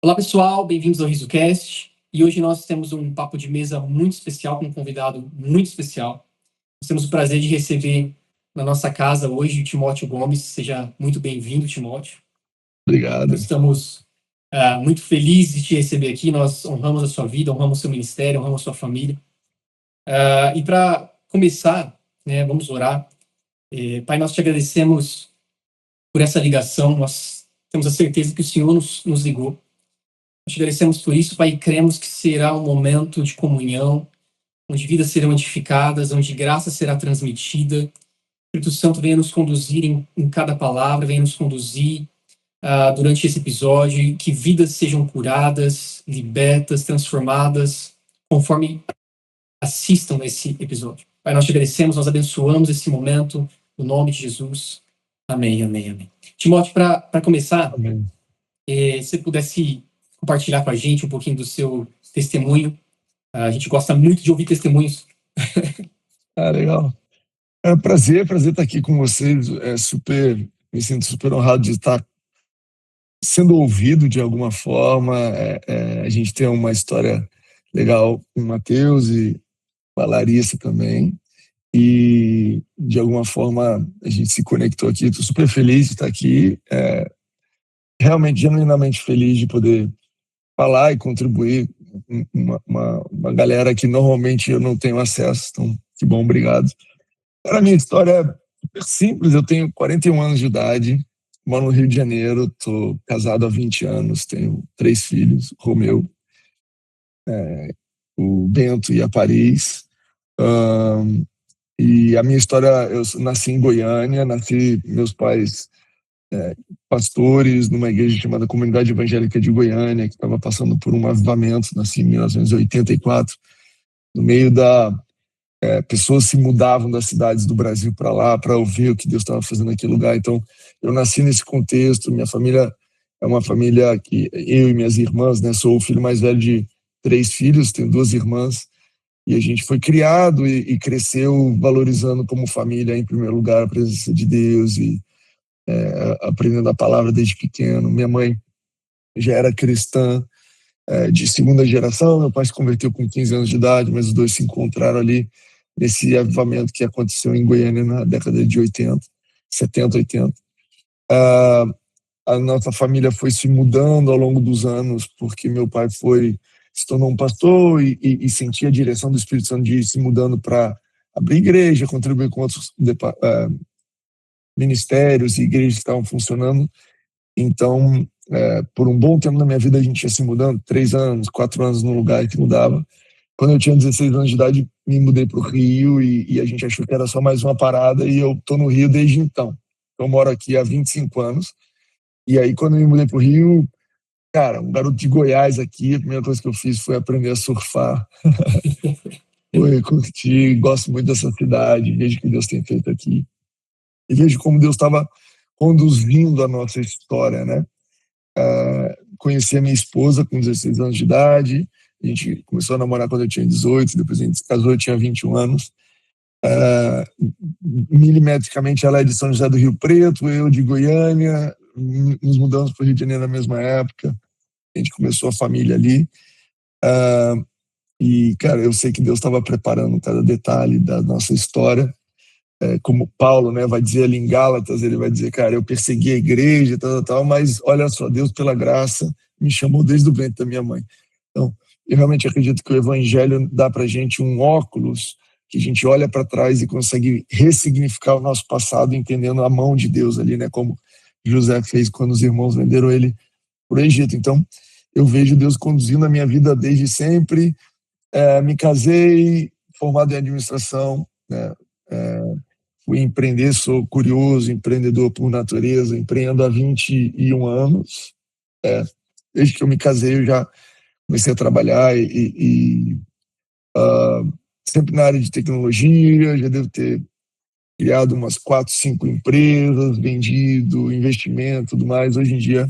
Olá, pessoal, bem-vindos ao RisoCast. E hoje nós temos um papo de mesa muito especial com um convidado muito especial. Nós temos o prazer de receber na nossa casa hoje o Timóteo Gomes. Seja muito bem-vindo, Timóteo. Obrigado. Nós estamos muito felizes de te receber aqui. Nós honramos a sua vida, honramos o seu ministério, honramos a sua família. E para começar, né, vamos orar. Pai, nós te agradecemos por essa ligação. Nós temos a certeza que o Senhor nos ligou. Nós te agradecemos por isso, Pai, e cremos que será um momento de comunhão, onde vidas serão edificadas, onde graça será transmitida. O Espírito Santo venha nos conduzir em cada palavra, venha nos conduzir durante esse episódio, e que vidas sejam curadas, libertas, transformadas, conforme assistam esse episódio. Pai, nós te agradecemos, nós abençoamos esse momento, no nome de Jesus. Amém, amém, amém. Timóteo, para começar, Amém. Se você pudesse compartilhar com a gente um pouquinho do seu testemunho. A gente gosta muito de ouvir testemunhos. Legal. É um prazer estar aqui com vocês. Me sinto super honrado de estar sendo ouvido de alguma forma. A gente tem uma história legal com o Matheus e com a Larissa também. E, de alguma forma, a gente se conectou aqui. Estou super feliz de estar aqui. Realmente, genuinamente feliz de poder falar e contribuir com uma galera que normalmente eu não tenho acesso. Então, que bom, obrigado. A minha história é super simples. Eu tenho 41 anos de idade, moro no Rio de Janeiro, estou casado há 20 anos, tenho 3 filhos, o Romeu, o Bento e a Paris. E a minha história, eu nasci em Goiânia, meus pais pastores numa igreja chamada Comunidade Evangélica de Goiânia, que estava passando por um avivamento. Nasci em 1984, no meio pessoas se mudavam das cidades do Brasil para lá para ouvir o que Deus estava fazendo naquele lugar. Então, eu nasci nesse contexto. Minha família é uma família que eu e minhas irmãs, né, sou o filho mais velho de 3 filhos, tenho 2 irmãs, e a gente foi criado e cresceu valorizando como família, em primeiro lugar, a presença de Deus e aprendendo a palavra desde pequeno. Minha mãe já era cristã de segunda geração. Meu pai se converteu com 15 anos de idade, mas os dois se encontraram ali nesse avivamento que aconteceu em Goiânia na década de 70, 80. A nossa família foi se mudando ao longo dos anos, porque meu pai se tornou um pastor e sentia a direção do Espírito Santo de ir se mudando para abrir igreja, contribuir com outros ministérios e igrejas que estavam funcionando. Então, por um bom tempo na minha vida, a gente ia se mudando, 3 anos, 4 anos num lugar que mudava. Quando eu tinha 16 anos de idade, me mudei para o Rio e a gente achou que era só mais uma parada, e eu estou no Rio desde então. Eu moro aqui há 25 anos. E aí, quando eu me mudei para o Rio, cara, um garoto de Goiás aqui, a primeira coisa que eu fiz foi aprender a surfar. Foi curtir, gosto muito dessa cidade, vejo o que Deus tem feito aqui. E vejo como Deus estava conduzindo a nossa história, né? Conheci a minha esposa com 16 anos de idade, a gente começou a namorar quando eu tinha 18, depois a gente se casou, eu tinha 21 anos. Milimetricamente ela é de São José do Rio Preto, eu de Goiânia, nos mudamos para o Rio de Janeiro na mesma época, a gente começou a família ali. E, cara, eu sei que Deus estava preparando cada detalhe da nossa história. Como Paulo, né, vai dizer ali em Gálatas, ele vai dizer, cara, eu persegui a igreja, tal, mas olha só, Deus pela graça me chamou desde o ventre da minha mãe. Então, eu realmente acredito que o evangelho dá pra gente um óculos que a gente olha para trás e consegue ressignificar o nosso passado, entendendo a mão de Deus ali, né, como José fez quando os irmãos venderam ele para o Egito. Então, eu vejo Deus conduzindo a minha vida desde sempre. Me casei, formado em administração, né, fui empreender, sou curioso, empreendedor por natureza, empreendo há 21 anos. Desde que eu me casei, eu já comecei a trabalhar sempre na área de tecnologia, já devo ter criado umas 4, 5 empresas, vendido, investimento, tudo mais. Hoje em dia,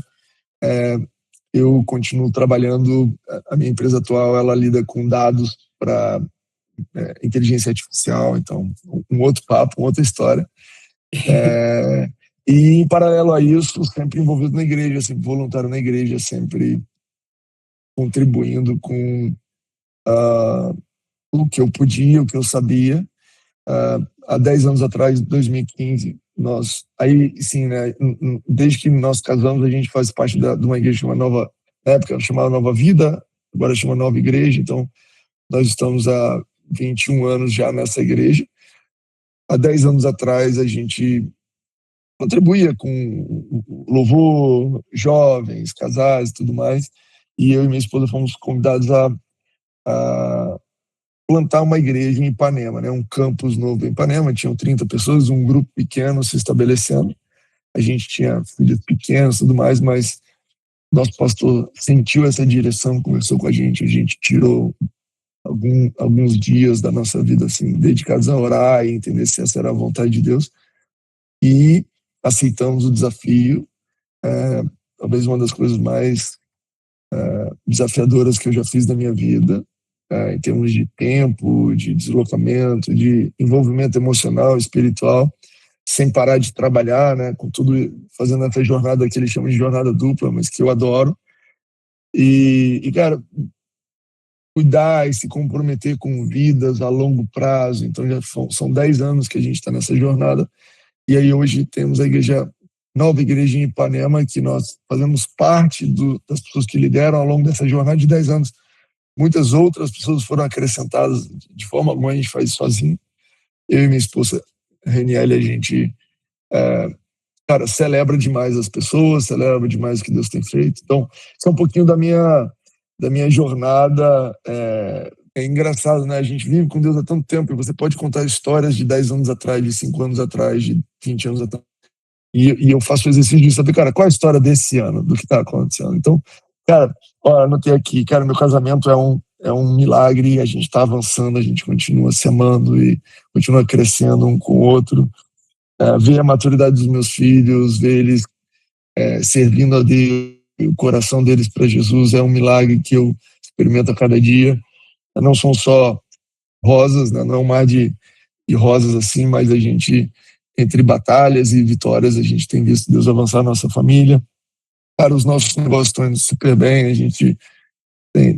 eu continuo trabalhando, a minha empresa atual, ela lida com dados para inteligência artificial, então um outro papo, uma outra história. E em paralelo a isso, sempre envolvido na igreja, sempre voluntário na igreja, sempre contribuindo com o que eu podia, o que eu sabia. Há 10 anos atrás, 2015, aí sim, né, desde que nós casamos, a gente faz parte de uma igreja chamada Nova, na época chamada Nova Vida, agora chama Nova Igreja, então nós estamos há 21 anos já nessa igreja. Há 10 anos atrás, a gente contribuía com louvor, jovens, casais e tudo mais, e eu e minha esposa fomos convidados a plantar uma igreja em Ipanema, né, um campus novo em Ipanema. Tinham 30 pessoas, um grupo pequeno se estabelecendo. A gente tinha filhos pequenos e tudo mais, mas nosso pastor sentiu essa direção, conversou com a gente tirou alguns dias da nossa vida assim, dedicados a orar e entender se essa era a vontade de Deus, e aceitamos o desafio. Talvez uma das coisas mais desafiadoras que eu já fiz na minha vida, em termos de tempo, de deslocamento, de envolvimento emocional, espiritual, sem parar de trabalhar, né, com tudo, fazendo essa jornada que eles chamam de jornada dupla, mas que eu adoro. E cara, cuidar e se comprometer com vidas a longo prazo. Então já são 10 anos que a gente está nessa jornada. E aí hoje temos a igreja, Nova Igreja em Ipanema, que nós fazemos parte das pessoas que lideram ao longo dessa jornada de 10 anos. Muitas outras pessoas foram acrescentadas, de forma alguma a gente faz sozinho. Eu e minha esposa, Reniele, a gente, cara, celebra demais as pessoas, celebra demais o que Deus tem feito. Então, isso é um pouquinho da minha jornada. É engraçado, né? A gente vive com Deus há tanto tempo e você pode contar histórias de 10 anos atrás, de 5 anos atrás, de 20 anos atrás. E eu faço o exercício de saber, cara, qual é a história desse ano, do que está acontecendo. Então, cara, anotei aqui, cara, meu casamento é um milagre, a gente está avançando, a gente continua se amando e continua crescendo um com o outro. Ver a maturidade dos meus filhos, ver eles servindo a Deus, o coração deles para Jesus é um milagre que eu experimento a cada dia. Não são só rosas, né? Não é um mar de rosas assim, mas a gente, entre batalhas e vitórias, a gente tem visto Deus avançar a nossa família. Cara, os nossos negócios estão indo super bem, a gente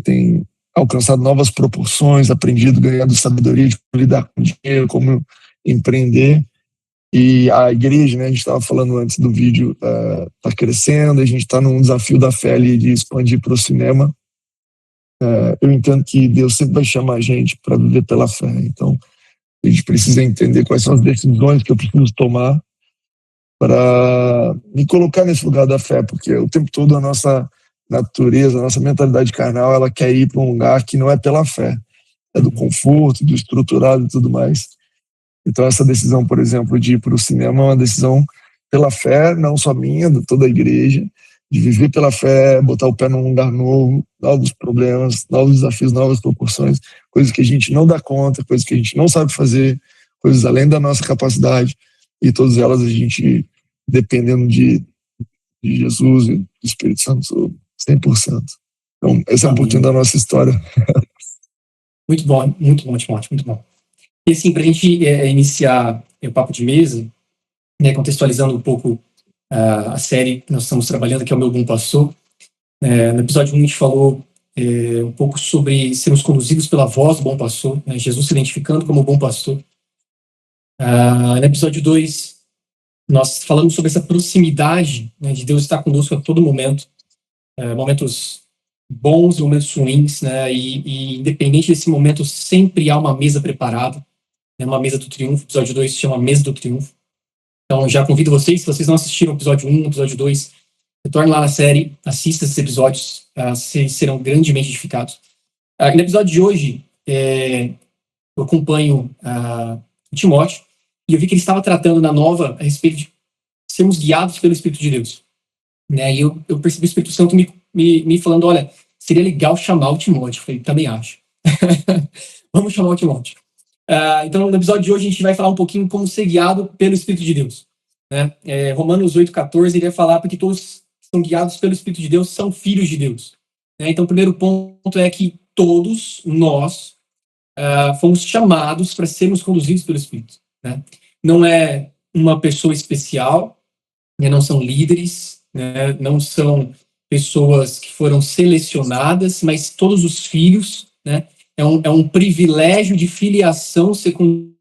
tem alcançado novas proporções, aprendido, ganhando sabedoria de como lidar com dinheiro, como empreender. E a igreja, né, a gente estava falando antes do vídeo, está crescendo, a gente está num desafio da fé ali de expandir para o cinema. Eu entendo que Deus sempre vai chamar a gente para viver pela fé, então a gente precisa entender quais são as decisões que eu preciso tomar para me colocar nesse lugar da fé, porque o tempo todo a nossa natureza, a nossa mentalidade carnal, ela quer ir para um lugar que não é pela fé, é do conforto, do estruturado e tudo mais. Então essa decisão, por exemplo, de ir para o cinema é uma decisão pela fé, não só minha, de toda a igreja, de viver pela fé, botar o pé num lugar novo, novos problemas, novos desafios, novas proporções, coisas que a gente não dá conta, coisas que a gente não sabe fazer, coisas além da nossa capacidade, e todas elas a gente, dependendo de Jesus e do Espírito Santo, 100%. Então, esse é um pouquinho da nossa história. Muito bom, Timóteo, muito bom. E assim, para a gente iniciar o papo de mesa, né, contextualizando um pouco a série que nós estamos trabalhando, que é o Meu Bom Pastor. No episódio 1 a gente falou um pouco sobre sermos conduzidos pela voz do Bom Pastor, né, Jesus se identificando como o Bom Pastor. No episódio 2, nós falamos sobre essa proximidade, né, de Deus estar conosco a todo momento, momentos bons e momentos ruins, né, e independente desse momento, sempre há uma mesa preparada, né, uma mesa do triunfo. O episódio 2 se chama Mesa do Triunfo. Então, já convido vocês, se vocês não assistiram o episódio 1, o episódio 2, retorne lá na série, assista esses episódios, vocês serão grandemente edificados. No episódio de hoje, eu acompanho o Timóteo, e eu vi que ele estava tratando na Nova a respeito de sermos guiados pelo Espírito de Deus. Né? E eu percebi o Espírito Santo me falando, olha, seria legal chamar o Timóteo. Eu falei, também acho. Vamos chamar o Timóteo. Então, no episódio de hoje, a gente vai falar um pouquinho como ser guiado pelo Espírito de Deus. Né? Romanos 8,14, ele vai falar porque todos que são guiados pelo Espírito de Deus são filhos de Deus. Né? Então, o primeiro ponto é que todos nós fomos chamados para sermos conduzidos pelo Espírito. Né? Não é uma pessoa especial, né? Não são líderes, né? Não são pessoas que foram selecionadas, mas todos os filhos, né? É um privilégio de filiação secundária.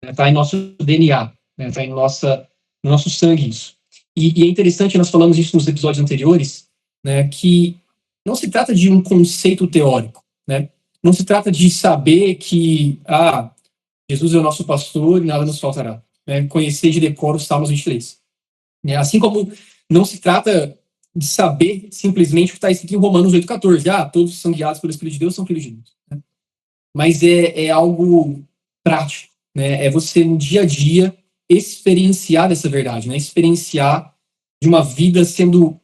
Está em nosso DNA, está no nosso sangue isso. E é interessante, nós falamos isso nos episódios anteriores, né, que não se trata de um conceito teórico, né? Não se trata de saber que Jesus é o nosso pastor e nada nos faltará, né? Conhecer de decor os Salmos 23. Né? Assim como não se trata de saber simplesmente o que está escrito em Romanos 8,14. Todos são guiados pelo Espírito de Deus, são filhos de Deus. Né? Mas é algo prático, né? É você no dia a dia experienciar dessa verdade, né? Experienciar de uma vida sendo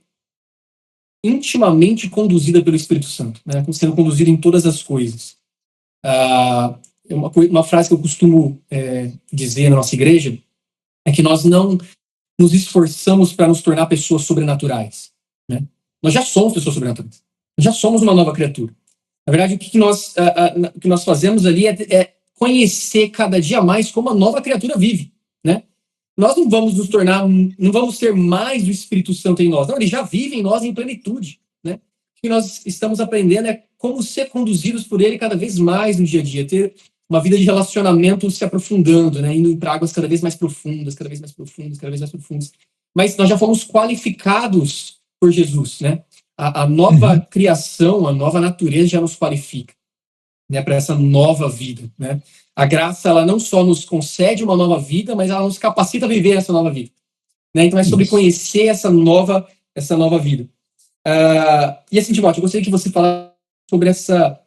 intimamente conduzida pelo Espírito Santo, né? Sendo conduzida em todas as coisas. Uma frase que eu costumo dizer na nossa igreja é que nós não nos esforçamos para nos tornar pessoas sobrenaturais, né? Nós já somos pessoas sobrenaturais. Nós já somos uma nova criatura. Na verdade, o que nós fazemos ali é conhecer cada dia mais como a nova criatura vive, né? Nós não vamos nos tornar, não vamos ter mais do Espírito Santo em nós. Não, ele já vive em nós em plenitude, né? O que nós estamos aprendendo é como ser conduzidos por ele cada vez mais no dia a dia, ter uma vida de relacionamento se aprofundando, né? Indo para águas cada vez mais profundas, cada vez mais profundas, cada vez mais profundas. Mas nós já fomos qualificados por Jesus, né? A nova criação, a nova natureza já nos qualifica, né, para essa nova vida, né? A graça, ela não só nos concede uma nova vida, mas ela nos capacita a viver essa nova vida, né? Então é sobre conhecer essa nova vida. E assim, Timóteo, eu gostaria que você falasse sobre essa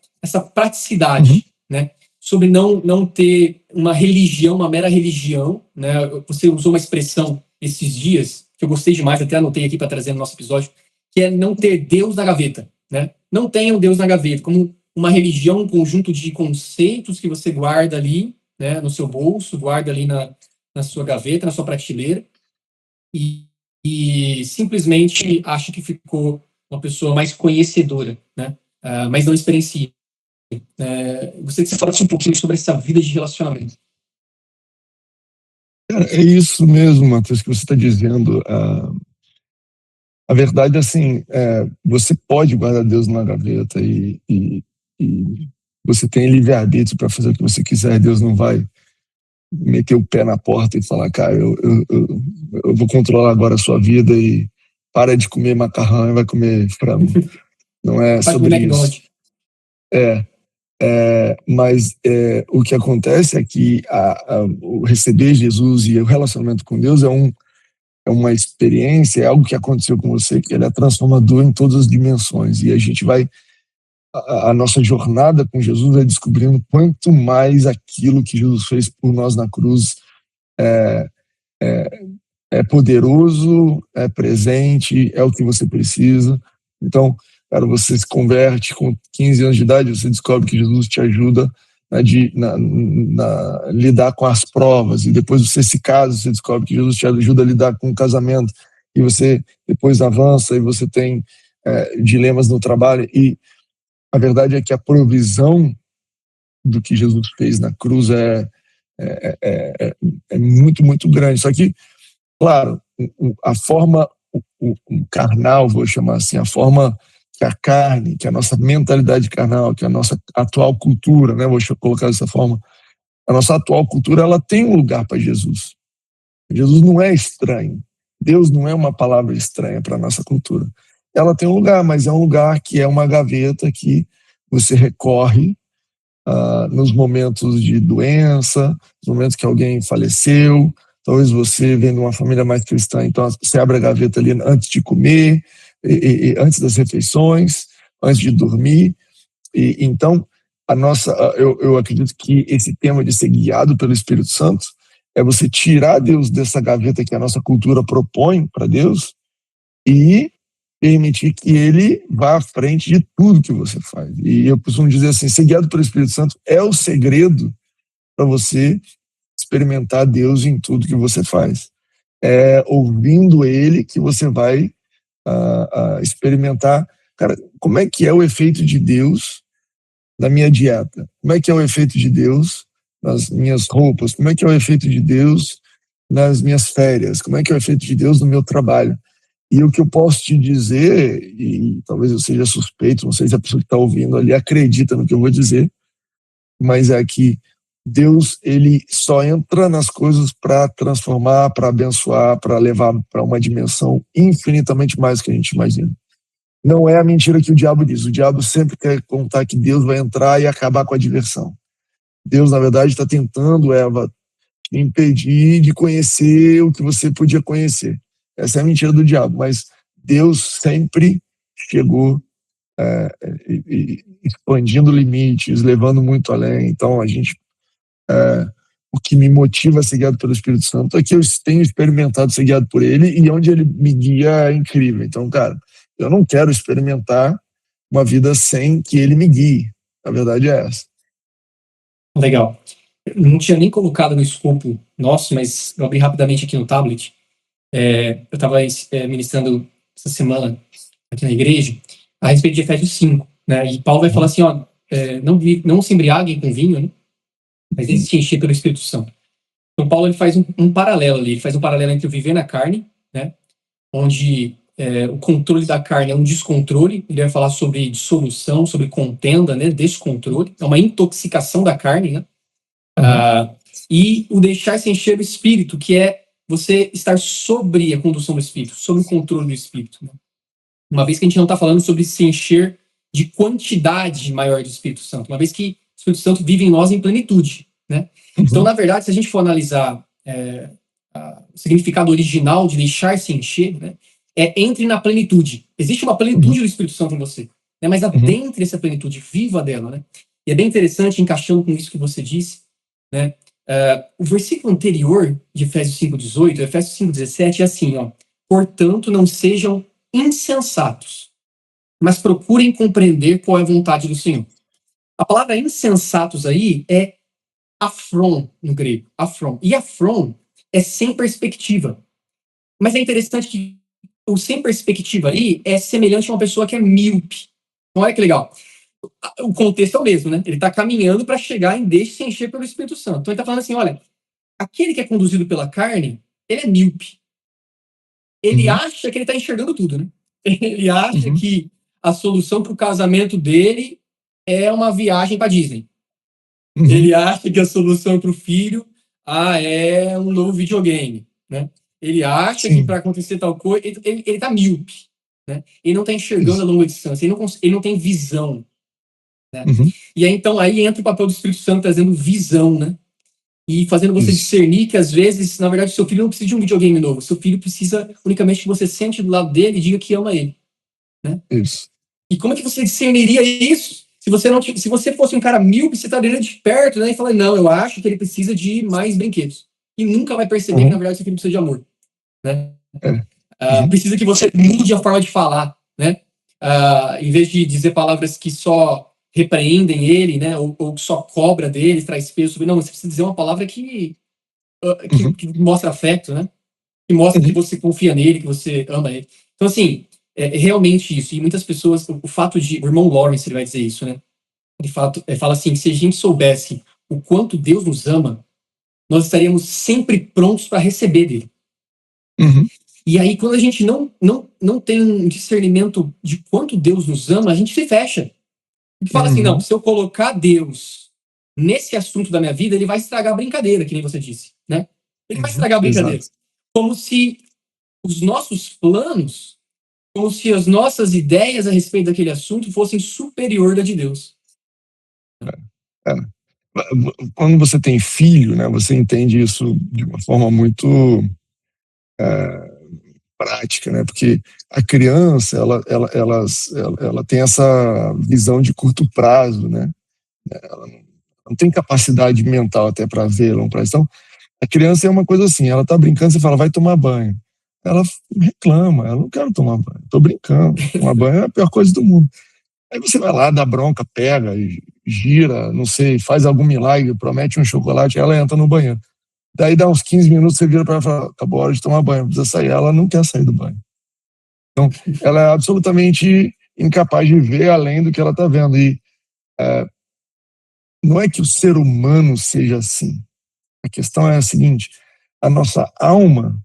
praticidade, né? Sobre não ter uma religião, uma mera religião, né? Você usou uma expressão esses dias que eu gostei demais, até anotei aqui para trazer no nosso episódio, que é não ter Deus na gaveta, né? Não tenham Deus na gaveta, como uma religião, um conjunto de conceitos que você guarda ali, né, no seu bolso, guarda ali na sua gaveta, na sua prateleira, e simplesmente acha que ficou uma pessoa mais conhecedora, né? Mas não experiencia. Gostaria que você falasse um pouquinho sobre essa vida de relacionamento. É isso mesmo, Matheus, que você está dizendo. A verdade é assim, você pode guardar Deus numa gaveta e você tem livre-arbítrio para fazer o que você quiser. Deus não vai meter o pé na porta e falar, cara, eu vou controlar agora a sua vida e para de comer macarrão e vai comer frango. Não é sobre isso. Mas o que acontece é que o receber Jesus e o relacionamento com Deus é uma experiência, é algo que aconteceu com você, que ele é transformador em todas as dimensões. E a gente vai, a nossa jornada com Jesus é descobrindo quanto mais aquilo que Jesus fez por nós na cruz é poderoso, é presente, é o que você precisa. Então, cara, você se converte com 15 anos de idade, você descobre que Jesus te ajuda a lidar com as provas, e depois você se casa, você descobre que Jesus te ajuda a lidar com o casamento, e você depois avança e você tem dilemas no trabalho, e a verdade é que a provisão do que Jesus fez na cruz é muito, muito grande. Só que, claro, a forma carnal, vou chamar assim, a forma que a carne, que a nossa mentalidade carnal, que a nossa atual cultura, né, vou colocar dessa forma, a nossa atual cultura, ela tem um lugar para Jesus. Jesus não é estranho. Deus não é uma palavra estranha para a nossa cultura. Ela tem um lugar, mas é um lugar que é uma gaveta que você recorre nos momentos de doença, nos momentos que alguém faleceu, talvez você vem de uma família mais cristã, então você abre a gaveta ali antes de comer, e antes das refeições, antes de dormir. Então, eu acredito que esse tema de ser guiado pelo Espírito Santo é você tirar Deus dessa gaveta que a nossa cultura propõe para Deus e permitir que ele vá à frente de tudo que você faz. E eu costumo dizer assim, ser guiado pelo Espírito Santo é o segredo para você experimentar Deus em tudo que você faz. É ouvindo ele que você vai experimentar, cara, como é que é o efeito de Deus na minha dieta? Como é que é o efeito de Deus nas minhas roupas? Como é que é o efeito de Deus nas minhas férias? Como é que é o efeito de Deus no meu trabalho? E o que eu posso te dizer, e talvez eu seja suspeito, não sei se a pessoa que está ouvindo ali acredita no que eu vou dizer, mas é que Deus, ele só entra nas coisas para transformar, para abençoar, para levar para uma dimensão infinitamente mais do que a gente imagina. Não é a mentira que o diabo diz. O diabo sempre quer contar que Deus vai entrar e acabar com a diversão. Deus, na verdade, está tentando, Eva, te impedir de conhecer o que você podia conhecer. Essa é a mentira do diabo, mas Deus sempre chegou expandindo limites, levando muito além. Então, o que me motiva a ser guiado pelo Espírito Santo é que eu tenho experimentado ser guiado por ele, e onde ele me guia é incrível. Então, cara, eu não quero experimentar uma vida sem que ele me guie. A verdade é essa. Legal. Eu não tinha nem colocado no escopo nosso, mas eu abri rapidamente aqui no tablet. Eu estava ministrando essa semana aqui na igreja a respeito de Efésios 5, né? E Paulo vai falar assim, ó, não se embriaguem com vinho, né? Mas eles se encher pelo Espírito Santo. Então Paulo ele faz um paralelo ali, ele faz um paralelo entre o viver na carne, né? Onde o controle da carne é um descontrole, ele vai falar sobre dissolução, sobre contenda, né? Descontrole, é uma intoxicação da carne, né? E o deixar-se encher do Espírito, que é você estar sobre a condução do Espírito, sob o controle do Espírito. Né? Uma vez que a gente não está falando sobre se encher de quantidade maior do Espírito Santo, uma vez que o Espírito Santo vive em nós em plenitude. Né? Então, na verdade, se a gente for analisar o significado original de deixar-se encher, né, entre na plenitude. Existe uma plenitude do Espírito Santo em você, né, mas adentre essa plenitude, viva dela. Né? E é bem interessante, encaixando com isso que você disse, né? O versículo anterior de Efésios 5,18, Efésios 5,17 é assim, ó: portanto, não sejam insensatos, mas procurem compreender qual é a vontade do Senhor. A palavra insensatos aí é afron, no grego, afron. E afron é sem perspectiva. Mas é interessante que o sem perspectiva aí é semelhante a uma pessoa que é míope. Então, olha que legal. O contexto é o mesmo, né? Ele está caminhando para chegar em deixe-se encher pelo Espírito Santo. Então ele está falando assim, olha, aquele que é conduzido pela carne, ele é míope. Ele acha que ele está enxergando tudo, né? Ele acha que a solução para o casamento dele é uma viagem para Disney. Ele acha que a solução para o filho é um novo videogame, né? Ele acha que para acontecer tal coisa, ele está míope, né? Ele não está enxergando a longa distância, ele não tem visão. Né? E aí, então, aí entra o papel do Espírito Santo trazendo visão, né? E fazendo você discernir que, às vezes, na verdade, seu filho não precisa de um videogame novo. Seu filho precisa unicamente que você sente do lado dele e diga que ama ele. Né? Isso. E como é que você discerniria isso? Se você fosse um cara míope, você estaria de perto, né? E falar, não, eu acho que ele precisa de mais brinquedos. E nunca vai perceber que, na verdade, seu filho precisa de amor. Né? Precisa que você mude a forma de falar, né? Em vez de dizer palavras que só repreendem ele, né? Ou só cobra dele, traz peso. Não, você precisa dizer uma palavra que mostra afeto, né? Que mostra que você confia nele, que você ama ele. Então, assim, é realmente isso. E muitas pessoas, o fato de... O irmão Lawrence, ele vai dizer isso, né? De fato, fala assim, se a gente soubesse o quanto Deus nos ama, nós estaríamos sempre prontos para receber dele. E aí, quando a gente não tem um discernimento de quanto Deus nos ama, a gente se fecha. E fala assim, não, se eu colocar Deus nesse assunto da minha vida, ele vai estragar a brincadeira, que nem você disse, né? Ele vai estragar a brincadeira. Exato. Como se os nossos planos, como se as nossas ideias a respeito daquele assunto fossem superior da de Deus. Quando você tem filho, né, você entende isso de uma forma muito prática, né? Porque a criança, ela tem essa visão de curto prazo, né? Ela não tem capacidade mental até para ver longo prazo. Então, a criança é uma coisa assim, ela tá brincando, você fala, vai tomar banho. Ela reclama, ela não quer tomar banho, tô brincando, tomar banho é a pior coisa do mundo. Aí você vai lá, dá bronca, pega, gira, não sei, faz algum milagre, promete um chocolate, ela entra no banheiro. Daí dá uns 15 minutos, você vira para ela e fala, acabou a hora de tomar banho, precisa sair. Ela não quer sair do banho. Então, ela é absolutamente incapaz de ver além do que ela está vendo. E não é que o ser humano seja assim. A questão é a seguinte, a nossa alma,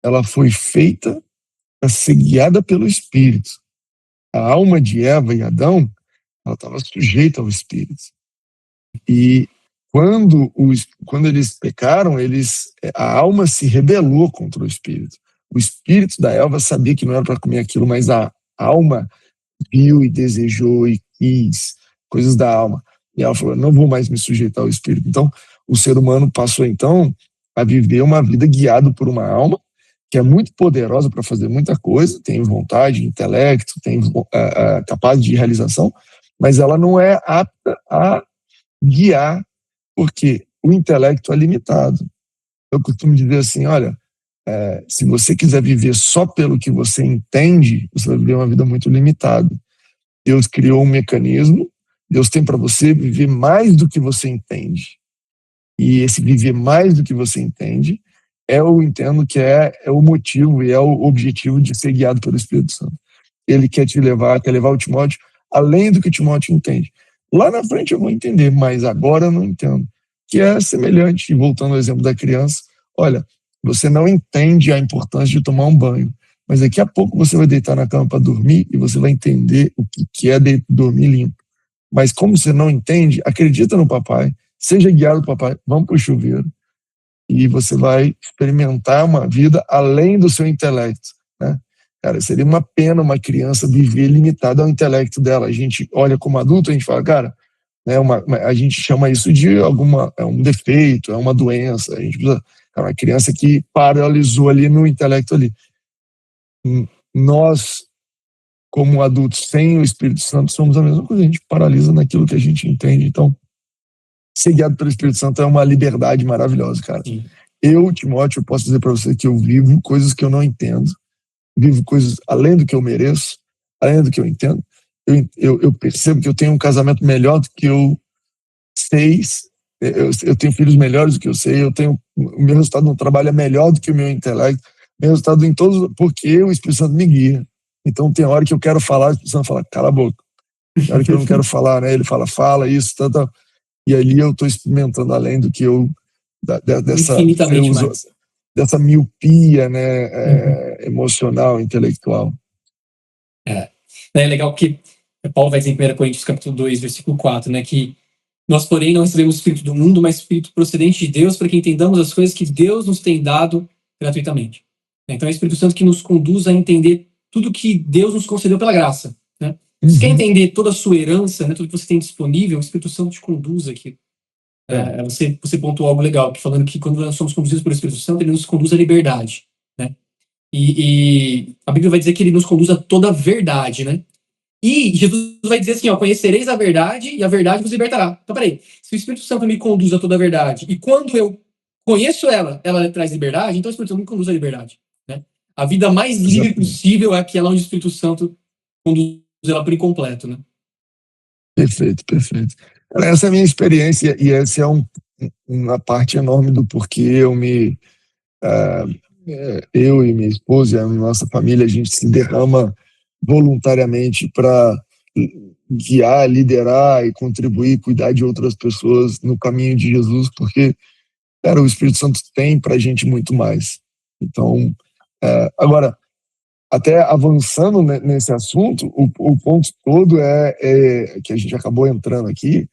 ela foi feita para ser guiada pelo Espírito. A alma de Eva e Adão, ela estava sujeita ao Espírito. E quando eles pecaram, a alma se rebelou contra o Espírito. O Espírito da Eva sabia que não era para comer aquilo, mas a alma viu e desejou e quis coisas da alma. E ela falou, não vou mais me sujeitar ao Espírito. Então, o ser humano passou, então, a viver uma vida guiado por uma alma que é muito poderosa para fazer muita coisa, tem vontade, intelecto, tem capaz de realização, mas ela não é apta a guiar, porque o intelecto é limitado. Eu costumo dizer assim, olha, se você quiser viver só pelo que você entende, você vai viver uma vida muito limitada. Deus criou um mecanismo, Deus tem para você viver mais do que você entende. E esse viver mais do que você entende, eu entendo que é o motivo e é o objetivo de ser guiado pelo Espírito Santo. Ele quer levar o Timóteo além do que o Timóteo entende. Lá na frente eu vou entender, mas agora eu não entendo. Que é semelhante, voltando ao exemplo da criança, olha, você não entende a importância de tomar um banho, mas daqui a pouco você vai deitar na cama para dormir e você vai entender o que é dormir limpo. Mas como você não entende, acredita no papai, seja guiado pelo papai, vamos para o chuveiro e você vai experimentar uma vida além do seu intelecto, né? Cara, seria uma pena uma criança viver limitada ao intelecto dela. A gente olha como adulto, a gente fala, cara, né, a gente chama isso de um defeito, é uma doença. A gente precisa, cara, uma criança que paralisou ali no intelecto ali. Nós, como adultos sem o Espírito Santo, somos a mesma coisa, a gente paralisa naquilo que a gente entende. Então, ser guiado pelo Espírito Santo é uma liberdade maravilhosa, cara. Sim. Eu, Timóteo, eu posso dizer para você que eu vivo coisas que eu não entendo, vivo coisas além do que eu mereço, além do que eu entendo. Eu percebo que eu tenho um casamento melhor do que eu sei, eu tenho filhos melhores do que eu sei, o meu resultado no trabalho é melhor do que o meu intelecto, meu resultado em todos, porque o Espírito Santo me guia. Então tem hora que eu quero falar, o Espírito Santo fala, cala a boca. Tem hora que eu não quero falar, né? Ele fala isso, e ali eu estou experimentando além do que eu, infinitamente mais. Dessa miopia, né, emocional, intelectual. É legal porque Paulo vai dizer em 1 Coríntios capítulo 2, versículo 4, né, que nós, porém, não recebemos o Espírito do mundo, mas o Espírito procedente de Deus, para que entendamos as coisas que Deus nos tem dado gratuitamente. Então é o Espírito Santo que nos conduz a entender tudo que Deus nos concedeu pela graça, né? Você quer entender toda a sua herança, né, tudo que você tem disponível, o Espírito Santo te conduz aqui. Você pontuou algo legal, falando que quando nós somos conduzidos pelo Espírito Santo, ele nos conduz à liberdade, né? E a Bíblia vai dizer que ele nos conduz a toda a verdade, né? E Jesus vai dizer assim, ó, conhecereis a verdade e a verdade vos libertará. Então, peraí, se o Espírito Santo me conduz a toda a verdade e quando eu conheço ela traz liberdade, então o Espírito Santo me conduz à liberdade, né? A vida mais livre possível é aquela onde o Espírito Santo conduz ela por incompleto, né? Perfeito. Essa é a minha experiência e essa é uma parte enorme do porquê eu e minha esposa e a nossa família, a gente se derrama voluntariamente para guiar, liderar e contribuir, cuidar de outras pessoas no caminho de Jesus, porque, cara, o Espírito Santo tem para a gente muito mais. Então, agora, até avançando nesse assunto, o ponto todo que a gente acabou entrando aqui,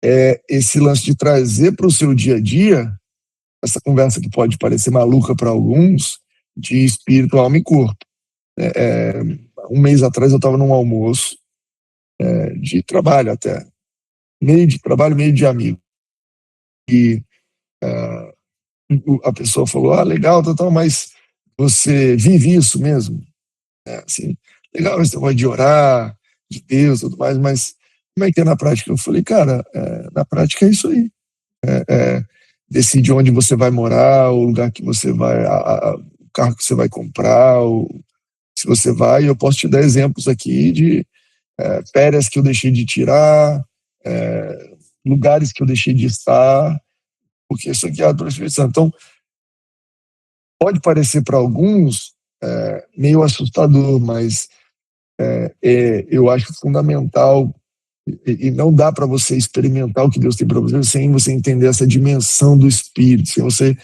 é esse lance de trazer para o seu dia a dia essa conversa que pode parecer maluca para alguns, de espírito, alma e corpo. Um mês atrás eu estava num almoço de trabalho até, meio de trabalho, meio de amigo. E a pessoa falou, legal, mas você vive isso mesmo? Assim, legal esse negócio de orar, de Deus e tudo mais, mas como é que é na prática? Eu falei, cara, na prática é isso aí. Decide onde você vai morar, o lugar que você vai, o carro que você vai comprar, se você vai, eu posso te dar exemplos aqui de férias que eu deixei de tirar, lugares que eu deixei de estar, porque eu sou guiado pelo Espírito Santo. Então, pode parecer para alguns meio assustador, mas eu acho fundamental e não dá para você experimentar o que Deus tem para você sem você entender essa dimensão do Espírito, sem você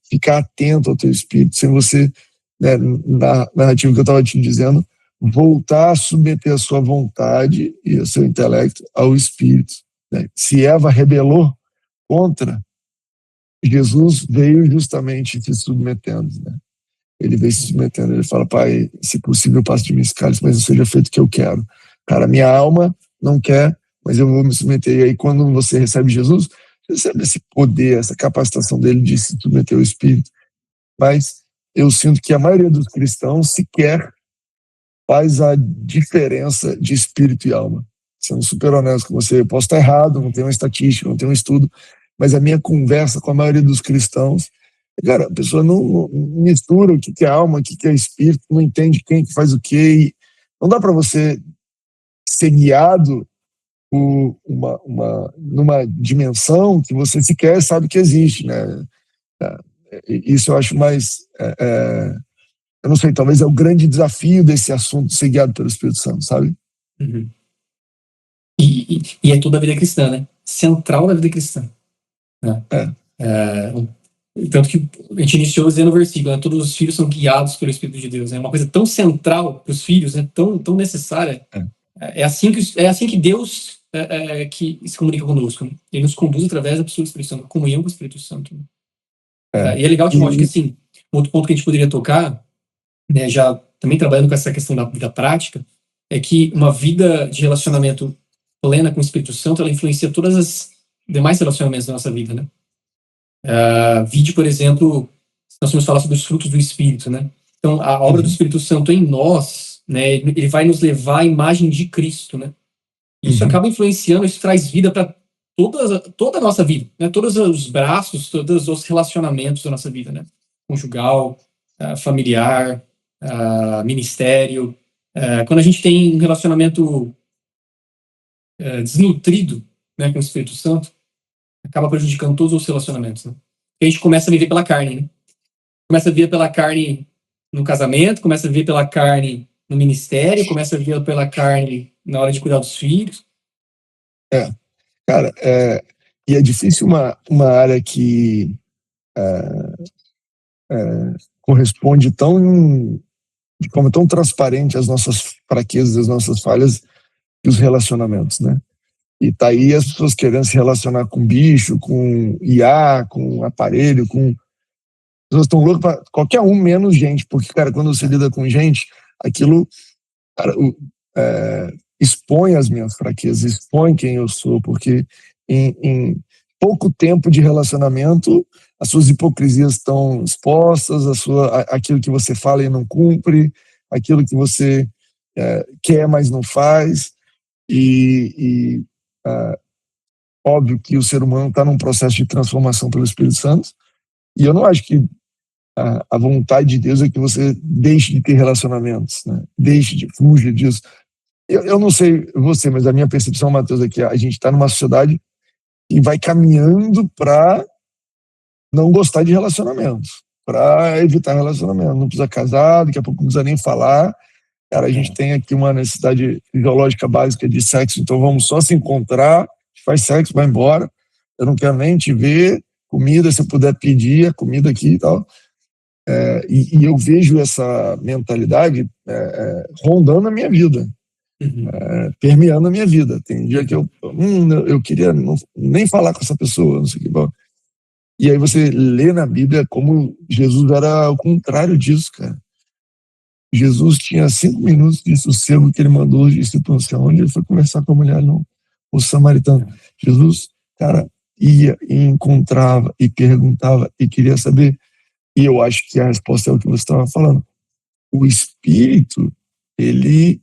ficar atento ao teu Espírito, sem você né, na narrativa que eu estava te dizendo, voltar a submeter a sua vontade e o seu intelecto ao Espírito. Né? Se Eva rebelou contra, Jesus veio justamente se submetendo. Né? Ele veio se submetendo, ele fala, Pai, se possível, passe de mim esse cálice, mas não seja feito o que eu quero. Cara, minha alma não quer, mas eu vou me submeter. E aí, quando você recebe Jesus, você recebe esse poder, essa capacitação dele de se submeter ao Espírito. Mas eu sinto que a maioria dos cristãos sequer faz a diferença de espírito e alma. Sendo super honesto com você, eu posso estar errado, não tenho uma estatística, não tenho um estudo, mas a minha conversa com a maioria dos cristãos, cara, a pessoa não mistura o que é alma, o que é espírito, não entende quem que faz o quê. Não dá para você ser guiado por numa dimensão que você sequer sabe que existe, né? Isso eu acho mais... eu não sei, talvez é o grande desafio desse assunto, ser guiado pelo Espírito Santo, sabe? Uhum. E é toda a vida cristã, né? Central da vida cristã. Né? Tanto que a gente iniciou dizendo o versículo, né? Todos os filhos são guiados pelo Espírito de Deus. É uma coisa tão central para os filhos, né? tão necessária. É assim que Deus que se comunica conosco. Né? Ele nos conduz através da pessoa do Espírito Santo, comunhão com o Espírito Santo. Né? E é legal, Timóteo, que assim, outro ponto que a gente poderia tocar, né, já também trabalhando com essa questão da vida prática, é que uma vida de relacionamento plena com o Espírito Santo, ela influencia todas as demais relacionamentos da nossa vida, né? Vide, por exemplo, nós vamos falar sobre os frutos do Espírito, né? Então, a obra do Espírito Santo em nós, né, ele vai nos levar à imagem de Cristo, né? Isso acaba influenciando, isso traz vida para toda a nossa vida, né? Todos os braços, todos os relacionamentos da nossa vida, né? Conjugal, familiar, ministério. Quando a gente tem um relacionamento desnutrido, né, com o Espírito Santo, acaba prejudicando todos os relacionamentos. Né? E a gente começa a viver pela carne. Né? Começa a viver pela carne no casamento, começa a viver pela carne no ministério, começa a viver pela carne na hora de cuidar dos filhos. Cara, e é difícil uma área que corresponde de forma tão transparente às nossas fraquezas, às nossas falhas, que os relacionamentos, né? E tá aí as pessoas querendo se relacionar com bicho, com IA, com aparelho, com... As pessoas estão loucas para qualquer um, menos gente, porque, cara, quando você lida com gente, aquilo, cara, expõe as minhas fraquezas, expõe quem eu sou, porque em pouco tempo de relacionamento, as suas hipocrisias estão expostas, aquilo que você fala e não cumpre, aquilo que você quer, mas não faz, óbvio que o ser humano está num processo de transformação pelo Espírito Santo, e eu não acho que a vontade de Deus é que você deixe de ter relacionamentos, né? Fuja disso. Eu não sei você, mas a minha percepção, Matheus, é que a gente está numa sociedade que vai caminhando para não gostar de relacionamentos, para evitar relacionamento. Não precisa casar, daqui a pouco não precisa nem falar. Cara, a gente tem aqui uma necessidade fisiológica básica de sexo, então vamos só se encontrar, faz sexo, vai embora. Eu não quero nem te ver, comida, se eu puder pedir a comida aqui e tal. E eu vejo essa mentalidade rondando a minha vida. Permeando a minha vida. Tem dia que eu queria nem falar com essa pessoa, não sei o que. E aí você lê na Bíblia como Jesus era o contrário disso, cara. Jesus tinha 5 minutos de sossego que ele mandou os discípulos, onde ele foi conversar com a mulher, o samaritano. Jesus, cara, ia e encontrava e perguntava e queria saber. E eu acho que a resposta é o que você estava falando. O Espírito, ele...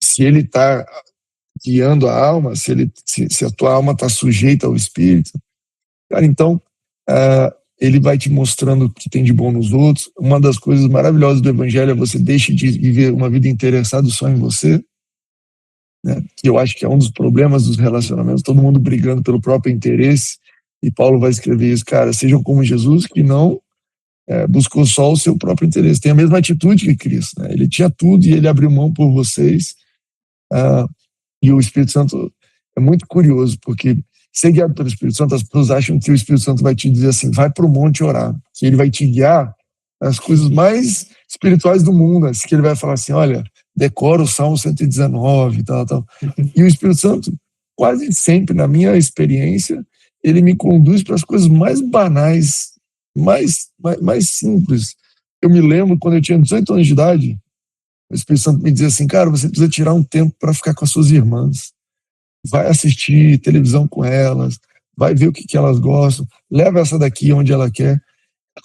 se ele está guiando a alma, se a tua alma está sujeita ao Espírito, cara, então ele vai te mostrando o que tem de bom nos outros. Uma das coisas maravilhosas do Evangelho é você deixa de viver uma vida interessada só em você, né? Que eu acho que é um dos problemas dos relacionamentos, todo mundo brigando pelo próprio interesse, e Paulo vai escrever isso, cara, sejam como Jesus, que não buscou só o seu próprio interesse, tem a mesma atitude que Cristo, né? Ele tinha tudo e ele abriu mão por vocês. E o Espírito Santo é muito curioso, porque ser guiado pelo Espírito Santo, as pessoas acham que o Espírito Santo vai te dizer assim, vai para o monte orar, que ele vai te guiar as coisas mais espirituais do mundo, assim, que ele vai falar assim, olha, decora o Salmo 119, tal, tal. E o Espírito Santo, quase sempre, na minha experiência, ele me conduz para as coisas mais banais, mais simples. Eu me lembro, quando eu tinha 18 anos de idade, o Espírito Santo me dizia assim, cara, você precisa tirar um tempo para ficar com as suas irmãs. Vai assistir televisão com elas, vai ver o que elas gostam, leva essa daqui onde ela quer. A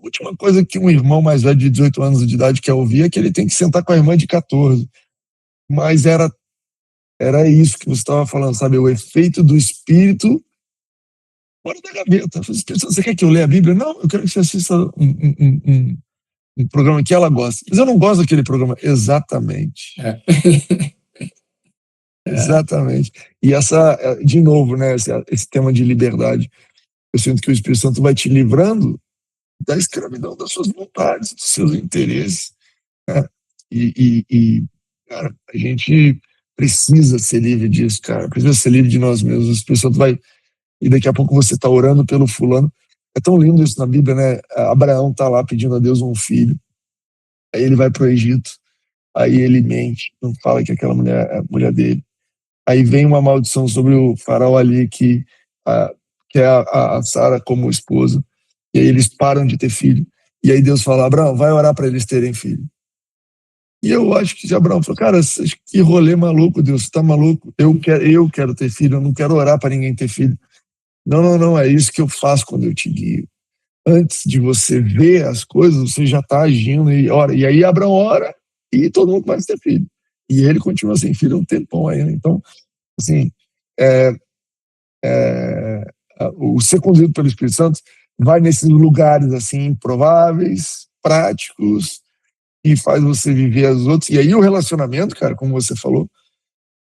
última coisa que um irmão mais velho de 18 anos de idade quer ouvir é que ele tem que sentar com a irmã de 14. Mas era isso que você estava falando, sabe? O efeito do Espírito fora da gaveta. Eu falei, Espírito, você quer que eu leia a Bíblia? Não, eu quero que você assista um programa que ela gosta. Mas eu não gosto daquele programa. Exatamente. Exatamente. E de novo, né, esse tema de liberdade, eu sinto que o Espírito Santo vai te livrando da escravidão das suas vontades, dos seus interesses, né? Cara, a gente precisa ser livre disso, cara, precisa ser livre de nós mesmos. O Espírito Santo vai, e daqui a pouco você está orando pelo fulano. É tão lindo isso na Bíblia, né? Abraão está lá pedindo a Deus um filho, aí ele vai para o Egito, aí ele mente, não fala que aquela mulher é a mulher dele. Aí vem uma maldição sobre o faraó ali, que quer a Sara como esposa. E aí eles param de ter filho. E aí Deus fala, Abraão, vai orar para eles terem filho. E eu acho que Abraão falou, cara, que rolê maluco, Deus, você tá maluco? Eu quero ter filho, eu não quero orar para ninguém ter filho. Não, não, não, é isso que eu faço quando eu te guio. Antes de você ver as coisas, você já está agindo e ora. E aí Abraão ora e todo mundo começa a ter filho. E ele continua sem filho um tempão ainda. Então, assim, o ser conduzido pelo Espírito Santo vai nesses lugares assim improváveis, práticos, e faz você viver as outras. E aí o relacionamento, cara, como você falou,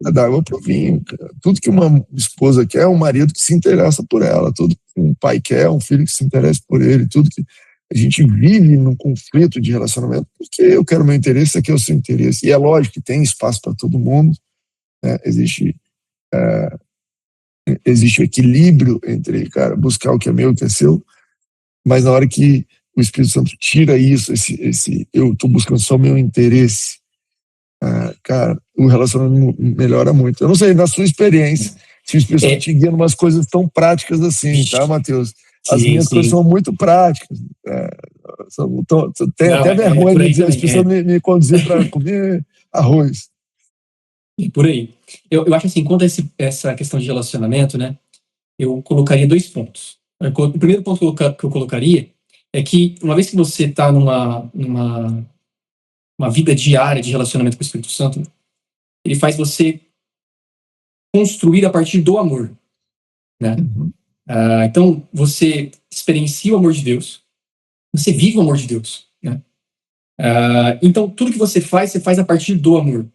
é da água pro vinho. Cara. Tudo que uma esposa quer é um marido que se interessa por ela. Tudo que um pai quer é um filho que se interessa por ele. Tudo que a gente vive num conflito de relacionamento, porque eu quero meu interesse, esse aqui é o seu interesse. E é lógico que tem espaço para todo mundo, né? Existe o equilíbrio entre, cara, buscar o que é meu e o que é seu, mas na hora que o Espírito Santo tira isso, esse eu estou buscando só o meu interesse, cara, o relacionamento melhora muito. Eu não sei, na sua experiência, se o Espírito Santo te guia em umas coisas tão práticas assim, tá, Matheus? As minhas coisas são muito práticas. Tenho até vergonha de dizer, o Espírito Santo me conduziu para comer arroz. E por aí. Eu acho assim, quanto a essa questão de relacionamento, né, eu colocaria 2 pontos. O primeiro ponto que eu colocaria é que, uma vez que você está numa vida diária de relacionamento com o Espírito Santo, ele faz você construir a partir do amor, né? Então, você experiencia o amor de Deus, você vive o amor de Deus, né? Então, tudo que você faz a partir do amor.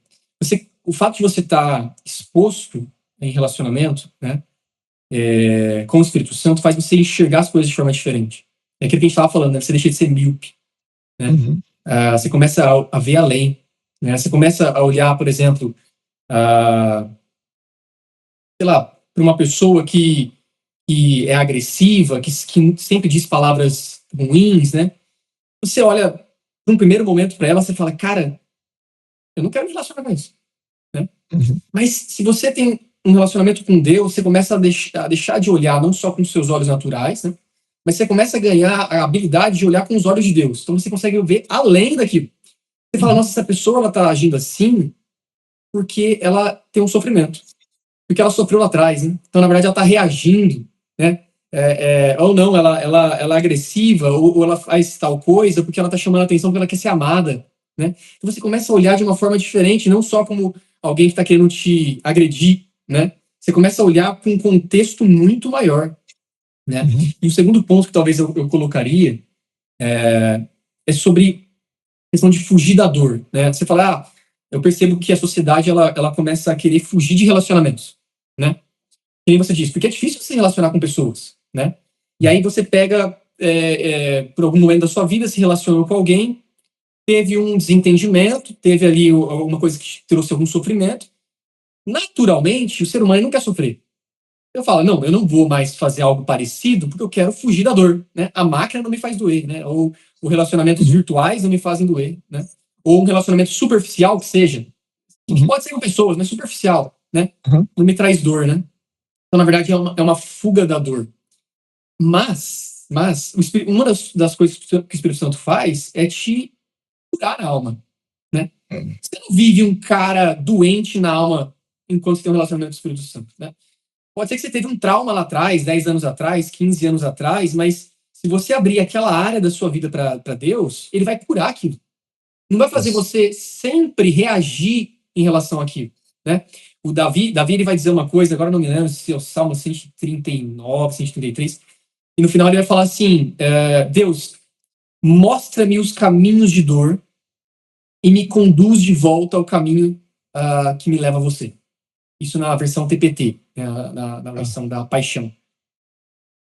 O fato de você estar exposto em relacionamento, né, com o Espírito Santo, faz você enxergar as coisas de forma diferente. É aquilo que a gente estava falando, né? Você deixa de ser míope, né? Você começa a ver além, né? Você começa a olhar, por exemplo, sei lá, para uma pessoa que é agressiva, que sempre diz palavras ruins, né? Você olha, num primeiro momento para ela, você fala, cara, eu não quero me relacionar com isso, né? Mas se você tem um relacionamento com Deus, você começa a deixar de olhar não só com os seus olhos naturais, né? Mas você começa a ganhar a habilidade de olhar com os olhos de Deus. Então você consegue ver além daquilo. Você fala, nossa, essa pessoa ela está agindo assim porque ela tem um sofrimento. Porque ela sofreu lá atrás, né? Então, na verdade, ela está reagindo, né? Ou não, ela é agressiva, ou ela faz tal coisa porque ela está chamando a atenção porque ela quer ser amada, né? Então você começa a olhar de uma forma diferente, não só como alguém que está querendo te agredir, né? Você começa a olhar com um contexto muito maior, né? E o segundo ponto que talvez eu colocaria é sobre a questão de fugir da dor, né? Você fala, eu percebo que a sociedade ela começa a querer fugir de relacionamentos, né? E você diz, porque é difícil se relacionar com pessoas, né? E aí você pega, por algum momento da sua vida, se relacionou com alguém, teve um desentendimento, teve ali alguma coisa que trouxe algum sofrimento. Naturalmente, o ser humano não quer sofrer, Eu falo, não, eu não vou mais fazer algo parecido porque eu quero fugir da dor, né? A máquina não me faz doer, né? Ou os relacionamentos Uhum. virtuais não me fazem doer, né? Ou um relacionamento superficial que seja, que Uhum. pode ser com pessoas, mas superficial, né? Uhum. Não me traz dor, né? Então, na verdade, é uma fuga da dor. Mas uma das coisas que o Espírito Santo faz é te curar a alma, né? Você não vive um cara doente na alma enquanto você tem um relacionamento com o Espírito Santo, né? Pode ser que você teve um trauma lá atrás, 10 anos atrás, 15 anos atrás, mas se você abrir aquela área da sua vida para Deus, ele vai curar aquilo. Não vai fazer Isso. você sempre reagir em relação àquilo, né? O Davi ele vai dizer uma coisa, agora não me lembro se é o Salmo 139, 133, e no final ele vai falar assim: Deus, mostra-me os caminhos de dor e me conduz de volta ao caminho que me leva a você. Isso na versão TPT, né, na Ah, versão da Paixão.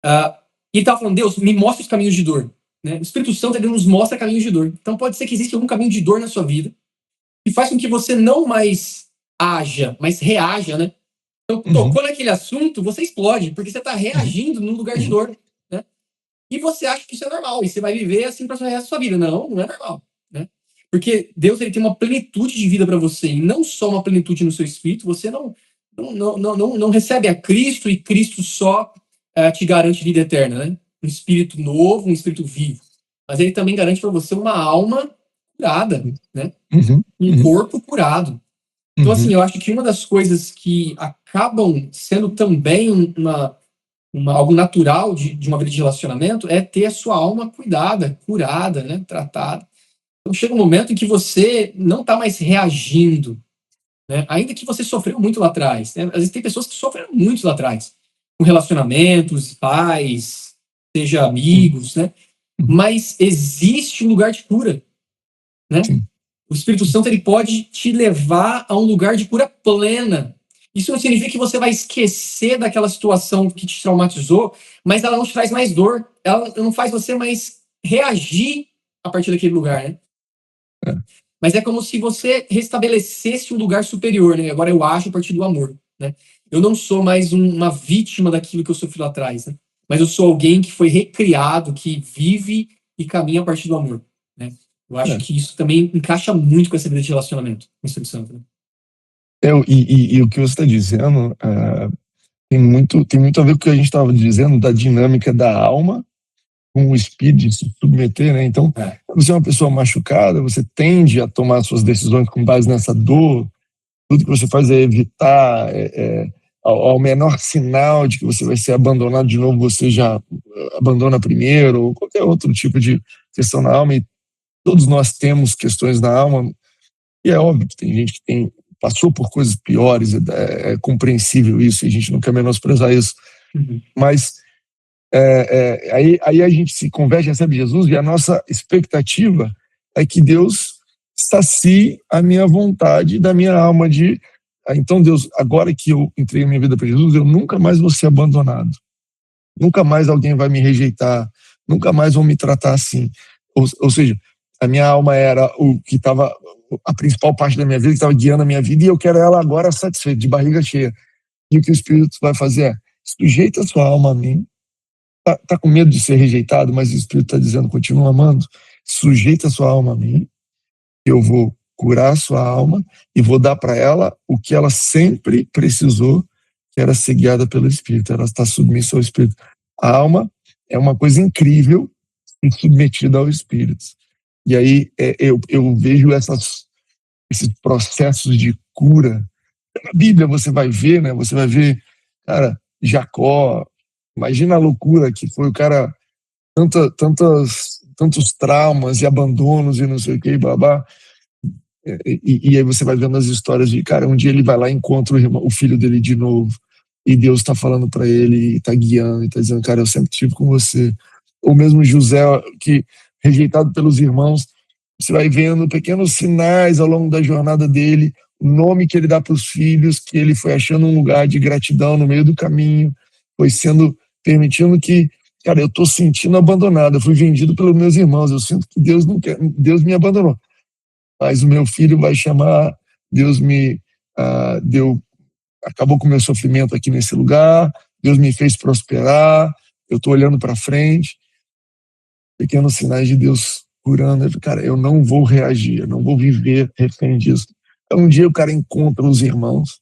E ele estava falando, Deus, me mostra os caminhos de dor. Né? O Espírito Santo ele nos mostra caminhos de dor. Então pode ser que exista algum caminho de dor na sua vida que faz com que você não mais haja, mas reaja, né? Então, uhum. tocou naquele assunto, você explode, porque você está Uhum. reagindo num lugar de Uhum. dor, né? E você acha que isso é normal, e você vai viver assim para o resto da sua vida. Não, não é normal, né? Porque Deus ele tem uma plenitude de vida para você, e não só uma plenitude no seu espírito, você não recebe a Cristo, e Cristo só te garante vida eterna, né? Um espírito novo, um espírito vivo. Mas ele também garante para você uma alma curada, né? Uhum. Um Uhum. corpo curado. Então, assim, Uhum. eu acho que uma das coisas que acabam sendo também algo natural de uma vida de relacionamento é ter a sua alma cuidada, curada, né, tratada. Então chega um momento em que você não está mais reagindo, né, ainda que você sofreu muito lá atrás. Né? Às vezes tem pessoas que sofreram muito lá atrás, com relacionamentos, pais, seja Uhum. amigos, né? Uhum. Mas existe um lugar de cura, né? Sim. O Espírito Santo ele pode te levar a um lugar de cura plena. Isso não significa que você vai esquecer daquela situação que te traumatizou, mas ela não te traz mais dor. Ela não faz você mais reagir a partir daquele lugar, né? É. Mas é como se você restabelecesse um lugar superior, né? Agora eu acho a partir do amor, né? Eu não sou mais uma vítima daquilo que eu sofri lá atrás, né? Mas eu sou alguém que foi recriado, que vive e caminha a partir do amor, né? Eu acho É. que isso também encaixa muito com essa vida de relacionamento com o Espírito Santo, né? E o que você está dizendo tem muito a ver com o que a gente estava dizendo da dinâmica da alma com o espírito de se submeter, né? Então, É. quando você é uma pessoa machucada, você tende a tomar suas decisões com base nessa dor. Tudo que você faz é evitar, ao menor sinal de que você vai ser abandonado de novo, você já abandona primeiro, ou qualquer outro tipo de questão na alma. E todos nós temos questões na alma, e é óbvio que tem gente que passou por coisas piores, é compreensível isso, e a gente não quer menosprezar isso. Uhum. Mas aí a gente se converte, recebe Jesus, e a nossa expectativa é que Deus sacie a minha vontade da minha alma então Deus, agora que eu entreguei minha vida para Jesus, eu nunca mais vou ser abandonado, nunca mais alguém vai me rejeitar, nunca mais vão me tratar assim. Ou seja, a minha alma era o que estava, a principal parte da minha vida, que estava guiando a minha vida, e eu quero ela agora satisfeita, de barriga cheia. E o que o Espírito vai fazer é, sujeita a sua alma a mim. Tá com medo de ser rejeitado, mas o Espírito está dizendo, continua amando, sujeita a sua alma a mim, eu vou curar a sua alma e vou dar para ela o que ela sempre precisou, que era ser guiada pelo Espírito, ela está submissa ao Espírito. A alma é uma coisa incrível e submetida ao Espírito. E aí eu vejo esses processos de cura. Na Bíblia você vai ver, né? Você vai ver, cara, Jacó, imagina a loucura que foi o cara, tantos traumas e abandonos e não sei o que, babá. E aí você vai vendo as histórias de, cara, um dia ele vai lá e encontra o filho dele de novo, e Deus está falando para ele, está guiando, está dizendo, cara, eu sempre estive com você. Ou mesmo José, que rejeitado pelos irmãos, você vai vendo pequenos sinais ao longo da jornada dele, o nome que ele dá para os filhos, que ele foi achando um lugar de gratidão no meio do caminho, foi sendo, permitindo que, cara, eu estou sentindo abandonado, eu fui vendido pelos meus irmãos, eu sinto que Deus não quer, Deus me abandonou. Mas o meu filho vai chamar, Deus me deu, acabou com o meu sofrimento aqui nesse lugar, Deus me fez prosperar, eu estou olhando para frente, pequenos sinais de Deus curando. Cara, eu não vou reagir, eu não vou viver refém disso. Então, um dia o cara encontra os irmãos,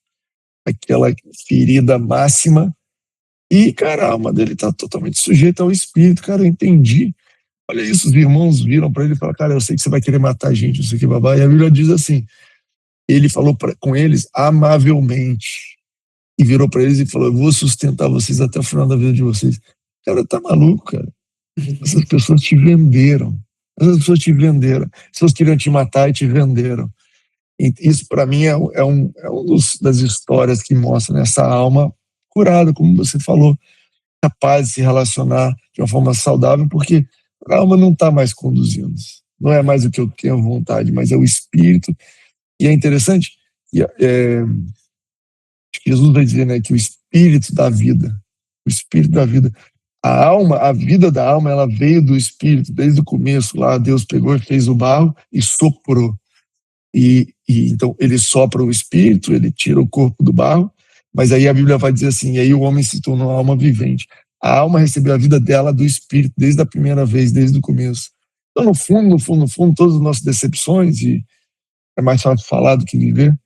aquela ferida máxima, e, cara, a alma dele está totalmente sujeita ao espírito. Cara, eu entendi. Olha isso, os irmãos viram para ele e falaram, cara, eu sei que você vai querer matar a gente, não sei o que, babá. E a Bíblia diz assim, ele falou com eles amavelmente, e virou para eles e falou, eu vou sustentar vocês até o final da vida de vocês. Cara, tá maluco, cara. Essas pessoas te venderam. Essas pessoas te venderam. As pessoas queriam te matar e te venderam. E isso, para mim, das histórias que mostram essa alma curada, como você falou, capaz de se relacionar de uma forma saudável, porque a alma não está mais conduzindo. Não é mais o que eu tenho vontade, mas é o espírito. E é interessante, Jesus vai dizer, né, que o espírito da vida, o espírito da vida, a alma, a vida da alma, ela veio do espírito, desde o começo lá, Deus pegou e fez o barro e soprou. E então ele sopra o espírito, ele tira o corpo do barro, mas aí a Bíblia vai dizer assim, e aí o homem se tornou alma vivente. A alma recebeu a vida dela do espírito desde a primeira vez, desde o começo. Então, no fundo, todas as nossas decepções, e é mais fácil falar do que viver,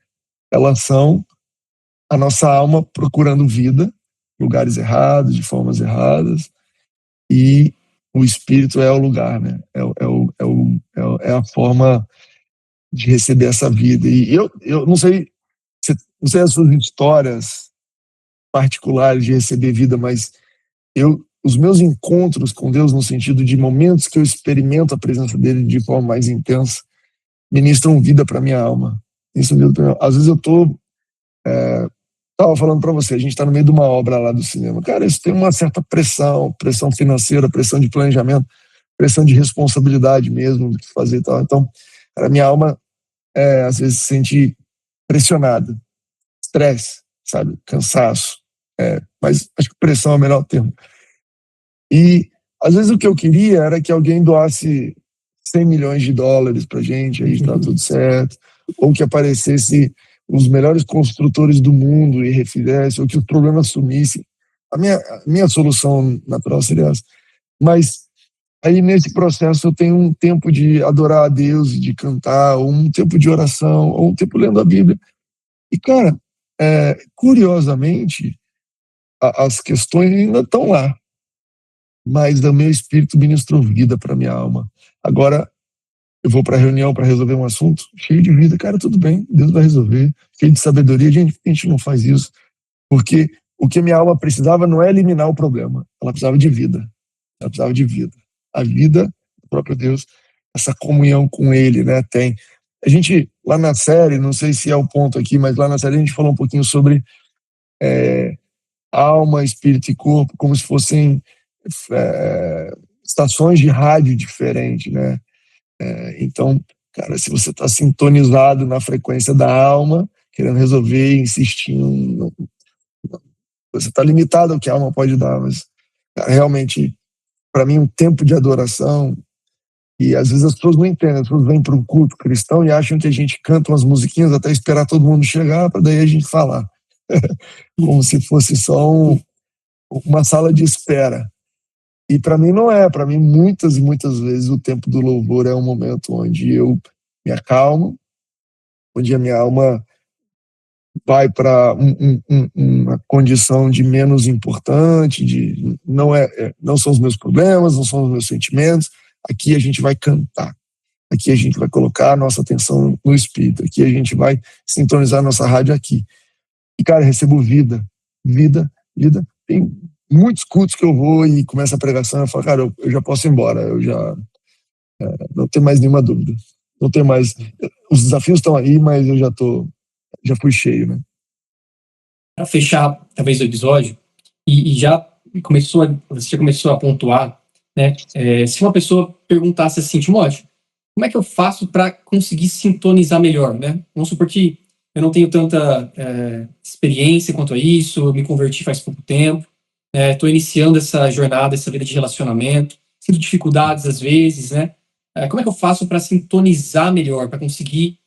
elas são a nossa alma procurando vida, lugares errados, de formas erradas, e o espírito é o lugar, né? É a forma de receber essa vida. E eu não sei, não sei as suas histórias particulares de receber vida, mas os meus encontros com Deus, no sentido de momentos que eu experimento a presença dele de forma mais intensa, ministram vida para minha alma. Isso mesmo. Às vezes eu estava falando para você, a gente está no meio de uma obra lá do cinema. Cara, isso tem uma certa pressão financeira, pressão de planejamento, pressão de responsabilidade mesmo do que fazer e tal. Então, cara, minha alma às vezes se sente pressionada, estresse, sabe, cansaço. Mas acho que pressão é o melhor termo. E às vezes o que eu queria era que alguém doasse 100 milhões de dólares para gente, aí está tudo certo, ou que aparecesse os melhores construtores do mundo e refizesse, ou que os problemas sumissem. A minha solução natural seria essa. Mas aí nesse processo eu tenho um tempo de adorar a Deus, de cantar, ou um tempo de oração, ou um tempo lendo a Bíblia. E, cara, curiosamente, as questões ainda estão lá, mas o meu espírito ministrou vida para minha alma. Agora, eu vou para a reunião para resolver um assunto cheio de vida. Cara, tudo bem, Deus vai resolver. Cheio de sabedoria, a gente não faz isso. Porque o que minha alma precisava não é eliminar o problema, ela precisava de vida. Ela precisava de vida. A vida do próprio Deus, essa comunhão com Ele, né? Tem. A gente, lá na série, não sei se é o ponto aqui, mas lá na série a gente falou um pouquinho sobre alma, espírito e corpo, como se fossem estações de rádio diferentes, né? Então, cara, se você está sintonizado na frequência da alma, querendo resolver, insistindo, você está limitado ao que a alma pode dar, mas cara, realmente, para mim, um tempo de adoração, e às vezes as pessoas não entendem, as pessoas vêm para um culto cristão e acham que a gente canta umas musiquinhas até esperar todo mundo chegar, para daí a gente falar. Como se fosse só uma sala de espera. E para mim não é, para mim muitas e muitas vezes o tempo do louvor é um momento onde eu me acalmo, onde a minha alma vai para uma condição de menos importante, de não são os meus problemas, não são os meus sentimentos. Aqui a gente vai cantar, aqui a gente vai colocar a nossa atenção no Espírito, aqui a gente vai sintonizar a nossa rádio aqui. E, cara, eu recebo vida. Tem muitos cultos que eu vou e começa a pregação e eu falo, cara, eu já posso ir embora, eu já não tenho mais nenhuma dúvida. Não tem mais. Os desafios estão aí, mas eu já fui cheio, né? Para fechar, talvez, o episódio, e você já começou a pontuar, né? Se uma pessoa perguntasse assim, Timóteo, como é que eu faço para conseguir sintonizar melhor, né? Vamos supor que eu não tenho tanta experiência quanto a isso, eu me converti faz pouco tempo, estou iniciando essa jornada, essa vida de relacionamento, sinto dificuldades às vezes, né? Como é que eu faço para sintonizar melhor, para conseguir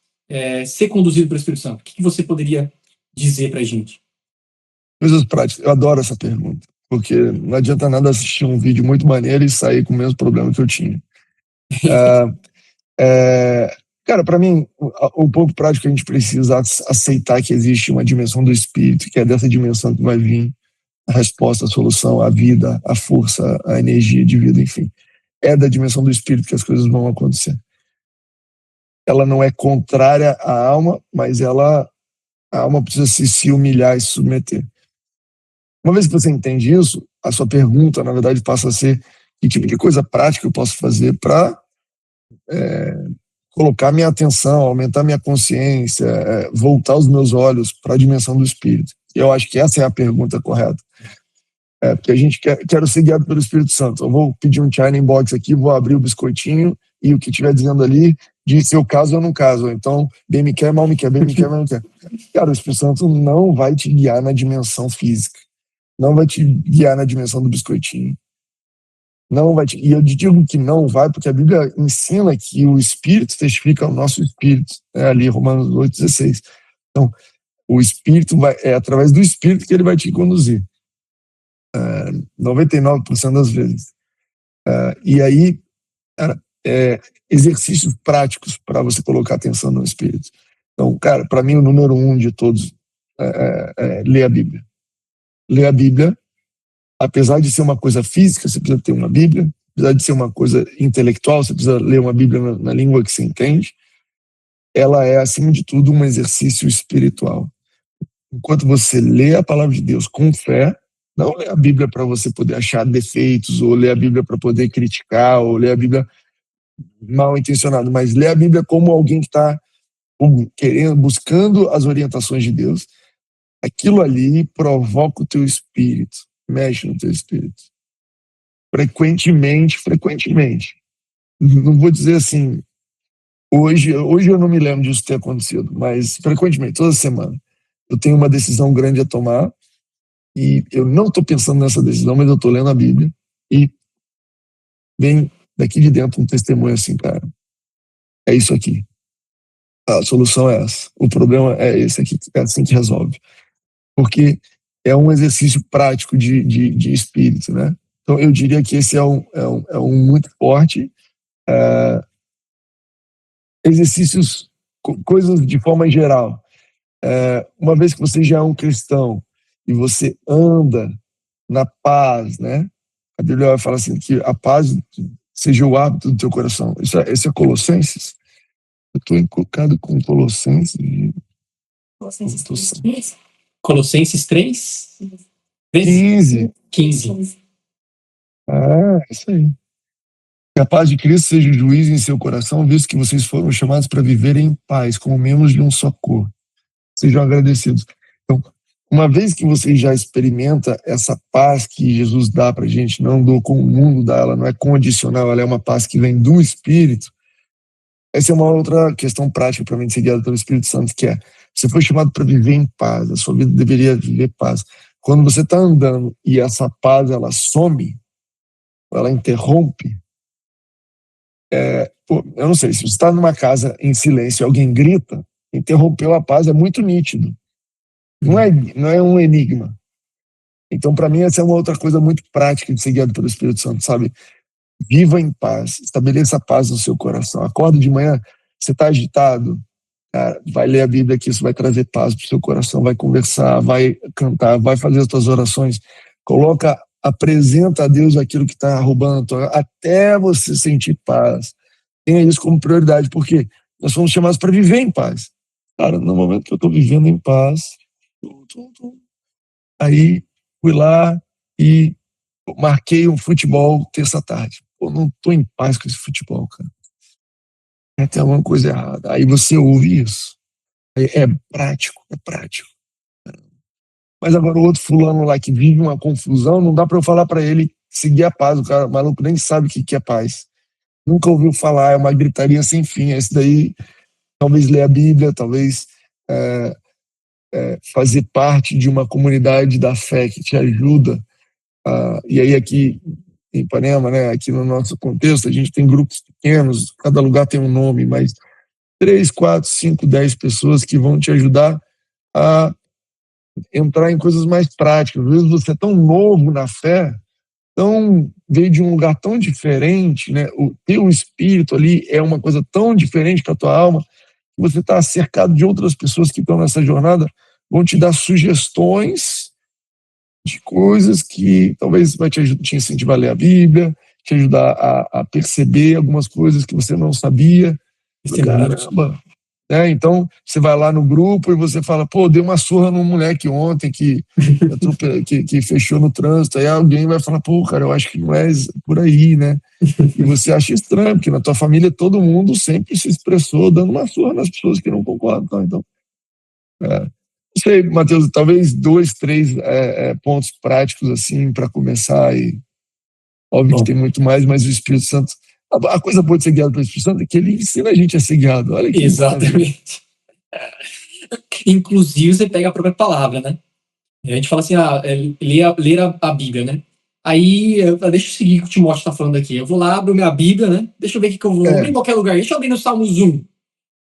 ser conduzido pelo Espírito Santo? O que você poderia dizer para a gente? Coisas práticas. Eu adoro essa pergunta, porque não adianta nada assistir um vídeo muito maneiro e sair com o mesmo problema que eu tinha. Cara, para mim, o ponto prático que a gente precisa aceitar que existe uma dimensão do espírito, que é dessa dimensão que vai vir a resposta, a solução, a vida, a força, a energia de vida, enfim. É da dimensão do espírito que as coisas vão acontecer. Ela não é contrária à alma, mas a alma precisa se humilhar e se submeter. Uma vez que você entende isso, a sua pergunta, na verdade, passa a ser: que tipo de coisa prática eu posso fazer para colocar minha atenção, aumentar minha consciência, voltar os meus olhos para a dimensão do espírito? Eu acho que essa é a pergunta correta. Porque a gente quer ser guiado pelo Espírito Santo. Eu vou pedir um China Box aqui, vou abrir o biscoitinho e o que estiver dizendo ali diz se eu caso ou não caso. Então, bem me quer, mal me quer, bem me quer, mal me quer. Cara, o Espírito Santo não vai te guiar na dimensão física. Não vai te guiar na dimensão do biscoitinho. Não vai te... E eu digo que não vai, porque a Bíblia ensina que o Espírito testifica ao nosso Espírito. Ali, Romanos 8,16. Então, o Espírito é através do Espírito que ele vai te conduzir. 99% das vezes. E aí, cara, exercícios práticos para você colocar atenção no Espírito. Então, cara, para mim o número 1 de todos é ler a Bíblia. Ler a Bíblia, apesar de ser uma coisa física, você precisa ter uma Bíblia. Apesar de ser uma coisa intelectual, você precisa ler uma Bíblia na língua que você entende. Ela é, acima de tudo, um exercício espiritual. Enquanto você lê a palavra de Deus com fé, não ler a Bíblia para você poder achar defeitos, ou ler a Bíblia para poder criticar, ou ler a Bíblia mal intencionado, mas ler a Bíblia como alguém que está buscando as orientações de Deus. Aquilo ali provoca o teu espírito, mexe no teu espírito. Frequentemente. Não vou dizer assim, hoje eu não me lembro disso ter acontecido, mas frequentemente, toda semana, eu tenho uma decisão grande a tomar, e eu não estou pensando nessa decisão, mas eu estou lendo a Bíblia e vem daqui de dentro um testemunho assim, cara, é isso aqui. A solução é essa. O problema é esse aqui, é assim que resolve. Porque é um exercício prático de espírito, né? Então eu diria que esse é um muito forte. Exercícios, coisas de forma geral. Uma vez que você já é um cristão e você anda na paz, né? A Bíblia vai falar assim, que a paz seja o hábito do teu coração. Isso é Colossenses? Eu estou encucado com Colossenses. Colossenses 3? 15. Isso aí. Que a paz de Cristo seja o juiz em seu coração, visto que vocês foram chamados para viver em paz, como membros de um só corpo. Sejam agradecidos. Então, uma vez que você já experimenta essa paz que Jesus dá para a gente, não do como o mundo dá, ela não é condicional, ela é uma paz que vem do Espírito. Essa é uma outra questão prática para mim de ser guiado pelo Espírito Santo, que é: você foi chamado para viver em paz, a sua vida deveria viver paz. Quando você está andando e essa paz ela some, ela interrompe, eu não sei, se você está numa casa em silêncio e alguém grita, interrompeu a paz, é muito nítido. Não é um enigma. Então, para mim, essa é uma outra coisa muito prática de ser guiado pelo Espírito Santo, sabe? Viva em paz, estabeleça a paz no seu coração. Acorda de manhã, você está agitado, cara, vai ler a Bíblia, que isso vai trazer paz para o seu coração, vai conversar, vai cantar, vai fazer as suas orações, apresenta a Deus aquilo que está roubando até você sentir paz. Tenha isso como prioridade, porque nós somos chamados para viver em paz. Cara, no momento que eu estou vivendo em paz, aí fui lá e marquei um futebol terça-tarde. Não estou em paz com esse futebol, cara. Tem alguma coisa errada. Aí você ouve isso. É prático. Mas agora o outro fulano lá que vive uma confusão, não dá para eu falar para ele seguir a paz. O cara, o maluco nem sabe o que é paz. Nunca ouviu falar, é uma gritaria sem fim. Esse daí, talvez ler a Bíblia, talvez fazer parte de uma comunidade da fé que te ajuda. E aí aqui em Ipanema, né, aqui no nosso contexto, a gente tem grupos pequenos, cada lugar tem um nome, mas 3, 4, 5, 10 pessoas que vão te ajudar a entrar em coisas mais práticas. Às vezes você é tão novo na fé, veio de um lugar tão diferente, né? O teu espírito ali é uma coisa tão diferente para a tua alma, que você está cercado de outras pessoas que estão nessa jornada, vão te dar sugestões de coisas que talvez vai te incentivar a ler a Bíblia, te ajudar a perceber algumas coisas que você não sabia. Caramba! Então, você vai lá no grupo e você fala, pô, dei uma surra num moleque ontem que fechou no trânsito. Aí alguém vai falar, pô, cara, eu acho que não é por aí, né? E você acha estranho, porque na tua família todo mundo sempre se expressou dando uma surra nas pessoas que não concordam. Então, não sei, Matheus, talvez 2, 3 pontos práticos assim para começar. E óbvio que tem muito mais, mas o Espírito Santo, a coisa boa de ser guiado pelo Espírito Santo é que ele ensina a gente a ser guiado. Olha que exatamente. Inclusive, você pega a própria palavra, né? A gente fala assim, ler a Bíblia, né? Aí, deixa eu seguir o que o Timóteo está falando aqui. Eu vou lá, abro minha Bíblia, né? Deixa eu ver o que eu vou. Em qualquer lugar. Deixa eu abrir no Salmos 1.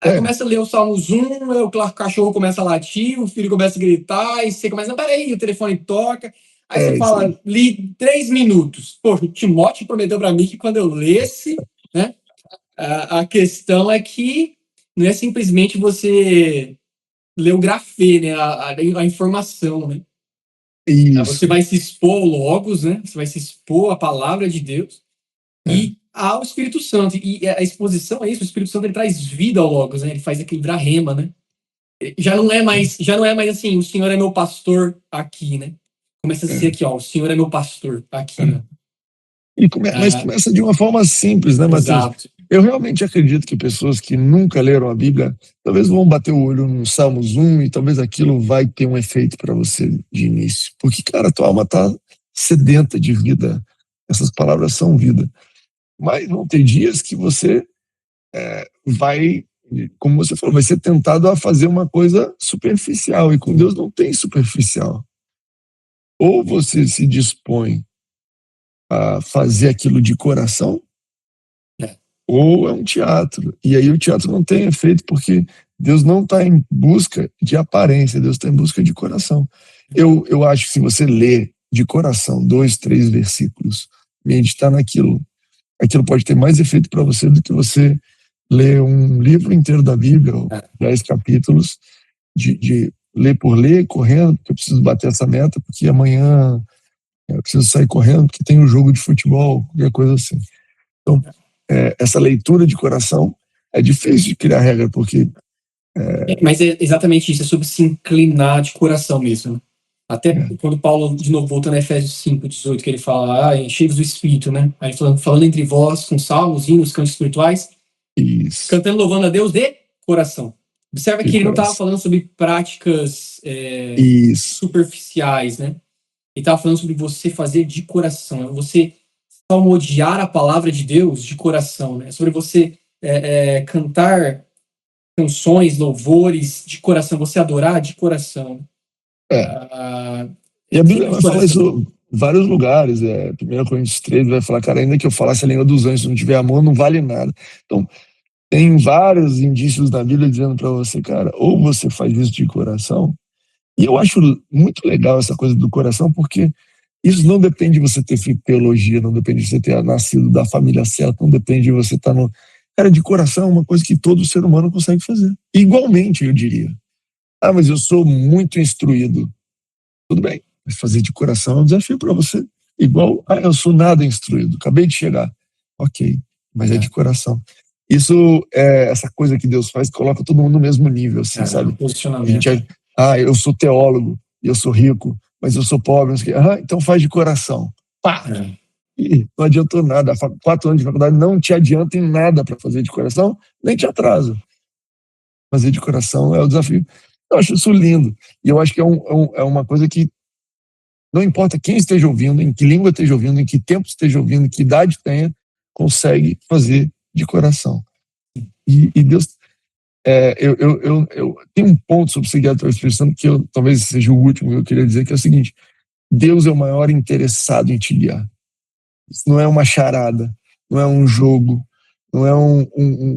Aí começa a ler o Salmos 1, o cachorro começa a latir, o filho começa a gritar, e você começa, peraí, o telefone toca. Aí você fala, li 3 minutos. Pô, o Timóteo prometeu para mim que quando eu lesse, né? A questão é que não é simplesmente você ler o grafê, né? A informação, né? Isso. Você vai se expor ao Logos, né? Você vai se expor à palavra de Deus e ao Espírito Santo. E a exposição a isso, o Espírito Santo ele traz vida ao Logos, né? Ele faz equilibrar rema, né? Já não é mais assim, o Senhor é meu pastor aqui, né? Começa a ser aqui, ó, o Senhor é meu pastor aqui, né? Mas começa de uma forma simples, né, Matheus? Exato. Eu realmente acredito que pessoas que nunca leram a Bíblia, talvez vão bater o olho no Salmos 1 e talvez aquilo vai ter um efeito para você de início. Porque, cara, tua alma está sedenta de vida. Essas palavras são vida. Mas vão ter dias que você vai, como você falou, vai ser tentado a fazer uma coisa superficial. E com Deus não tem superficial. Ou você se dispõe a fazer aquilo de coração, ou é um teatro. E aí o teatro não tem efeito porque Deus não está em busca de aparência, Deus está em busca de coração. Eu acho que se você ler de coração 2, 3 versículos, meditar naquilo, aquilo pode ter mais efeito para você do que você ler um livro inteiro da Bíblia, ou 10 capítulos, de ler por ler, correndo, porque eu preciso bater essa meta, porque amanhã eu preciso sair correndo, porque tem um jogo de futebol, qualquer coisa assim. Então, essa leitura de coração é difícil de criar regra, porque... Mas é exatamente isso, é sobre se inclinar de coração mesmo, né? Até quando Paulo, de novo, volta na Efésios 5:18, que ele fala, enchei-vos do Espírito, né? Aí falando entre vós, com salmos, hinos, cantos espirituais, isso. Cantando, louvando a Deus de coração. Observa que ele não estava falando sobre práticas superficiais, né? Ele estava falando sobre você fazer de coração, você salmodiar a palavra de Deus de coração, né? Sobre você cantar canções, louvores de coração, você adorar de coração. E a Bíblia vai falar isso em vários lugares. 1 Coríntios 13 vai falar, cara, ainda que eu falasse a língua dos anjos, se não tiver amor, não vale nada. Então, tem vários indícios da Bíblia dizendo para você, cara, ou você faz isso de coração, e eu acho muito legal essa coisa do coração, porque isso não depende de você ter feito teologia, não depende de você ter nascido da família certa, não depende de você estar no... Cara, de coração é uma coisa que todo ser humano consegue fazer. Igualmente, eu diria. Mas eu sou muito instruído. Tudo bem, mas fazer de coração é um desafio para você. Igual, eu sou nada instruído, acabei de chegar. Ok, mas é de coração. Isso é essa coisa que Deus faz, coloca todo mundo no mesmo nível, assim, sabe? Posicionamento. Eu sou teólogo, eu sou rico, mas eu sou pobre, não sei o quê. Então faz de coração. Pá! E não adiantou nada. 4 anos de faculdade não te adianta em nada para fazer de coração, nem te atrasa. Fazer de coração é o desafio. Eu acho isso lindo. E eu acho que é uma coisa que não importa quem esteja ouvindo, em que língua esteja ouvindo, em que tempo esteja ouvindo, em que idade tenha, consegue fazer de coração. E Deus... eu tenho um ponto sobre ser guiado pelo Espírito Santo que talvez seja o último que eu queria dizer, que é o seguinte: Deus é o maior interessado em te guiar. Isso não é uma charada, não é um jogo, não é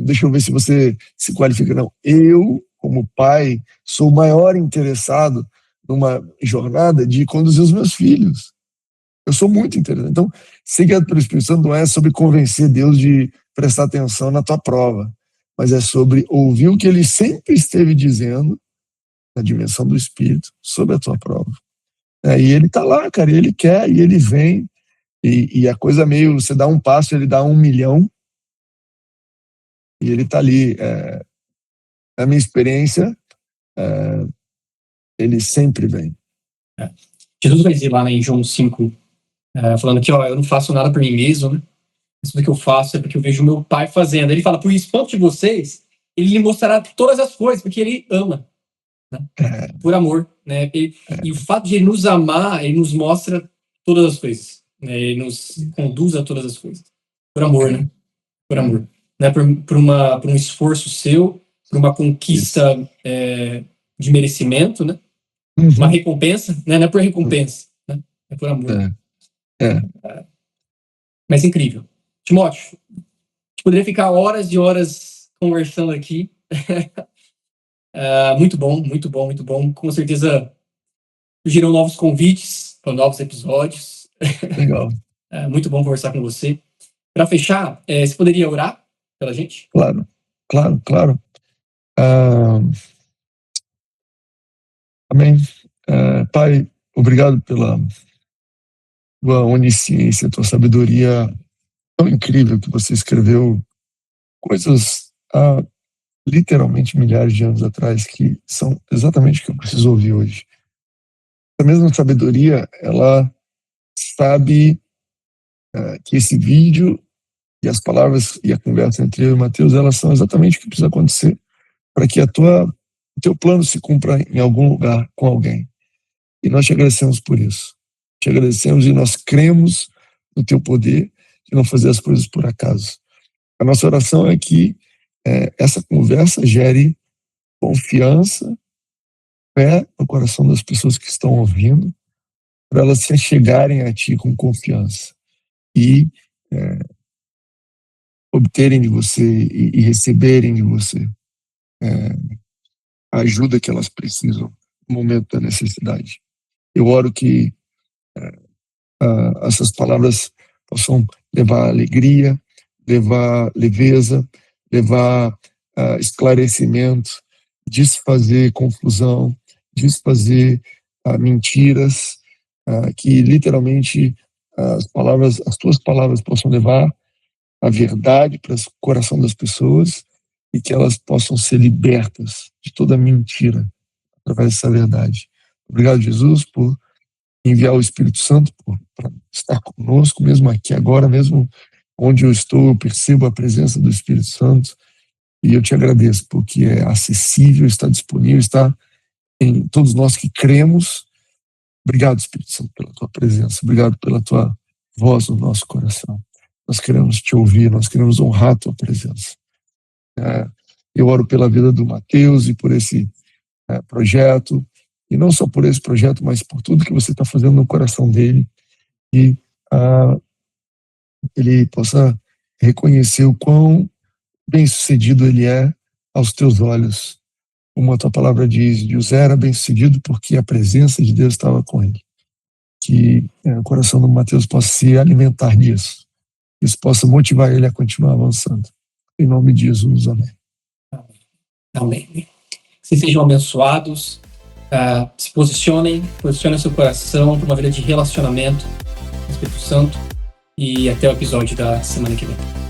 deixa eu ver se você se qualifica, não. Eu, como pai, sou o maior interessado numa jornada de conduzir os meus filhos. Eu sou muito interessante. Então, ser guiado pelo Espírito Santo não é sobre convencer Deus de prestar atenção na tua prova, mas é sobre ouvir o que ele sempre esteve dizendo na dimensão do Espírito sobre a tua prova. E ele tá lá, cara, e ele quer, e ele vem, e a coisa meio, você dá um passo, ele dá 1 milhão, e ele tá ali. Na minha experiência, ele sempre vem. Jesus vai dizer lá, né, em João 5, falando que, eu não faço nada por mim mesmo, né? Tudo que eu faço é porque eu vejo o meu pai fazendo. Ele fala, por espanto de vocês, ele lhe mostrará todas as coisas, porque ele ama, né? Por amor, né? E o fato de ele nos amar, ele nos mostra todas as coisas, né? Ele nos conduz a todas as coisas. Por amor, né? Por amor. Não é por um esforço seu, por uma conquista de merecimento, né? Uma recompensa, né? Não é por recompensa, né? É por amor. Mas incrível. Timóteo, a gente poderia ficar horas e horas conversando aqui. Muito bom, muito bom, muito bom. Com certeza surgiram novos convites para novos episódios. Legal. Muito bom conversar com você. Para fechar, você poderia orar pela gente? Claro. Amém. Pai, obrigado pela tua onisciência, tua sabedoria tão incrível, que você escreveu coisas há literalmente milhares de anos atrás, que são exatamente o que eu preciso ouvir hoje. A mesma sabedoria, ela sabe que esse vídeo e as palavras e a conversa entre eu e Mateus, elas são exatamente o que precisa acontecer para que o teu plano se cumpra em algum lugar com alguém. E nós te agradecemos por isso. Te agradecemos e nós cremos no teu poder de não fazer as coisas por acaso. A nossa oração é que essa conversa gere confiança, fé no coração das pessoas que estão ouvindo, para elas se chegarem a ti com confiança e obterem de você e receberem de você a ajuda que elas precisam no momento da necessidade. Eu oro que essas palavras possam levar alegria, levar leveza, levar esclarecimento, desfazer confusão, desfazer mentiras, que literalmente as tuas palavras possam levar a verdade para o coração das pessoas e que elas possam ser libertas de toda mentira através dessa verdade. Obrigado, Jesus, por enviar o Espírito Santo para estar conosco, mesmo aqui agora, mesmo onde eu estou, eu percebo a presença do Espírito Santo e eu te agradeço porque é acessível, está disponível, está em todos nós que cremos. Obrigado, Espírito Santo, pela tua presença, obrigado pela tua voz no nosso coração. Nós queremos te ouvir, nós queremos honrar a tua presença. Eu oro pela vida do Mateus e por esse projeto, e não só por esse projeto, mas por tudo que você está fazendo no coração dele, e ele possa reconhecer o quão bem-sucedido ele é aos teus olhos. Como a tua palavra diz, José era bem-sucedido porque a presença de Deus estava com ele. Que o coração do Mateus possa se alimentar disso. Isso possa motivar ele a continuar avançando. Em nome de Jesus, amém. Amém. Que vocês sejam abençoados, se posicione seu coração para uma vida de relacionamento com o Espírito Santo e até o episódio da semana que vem.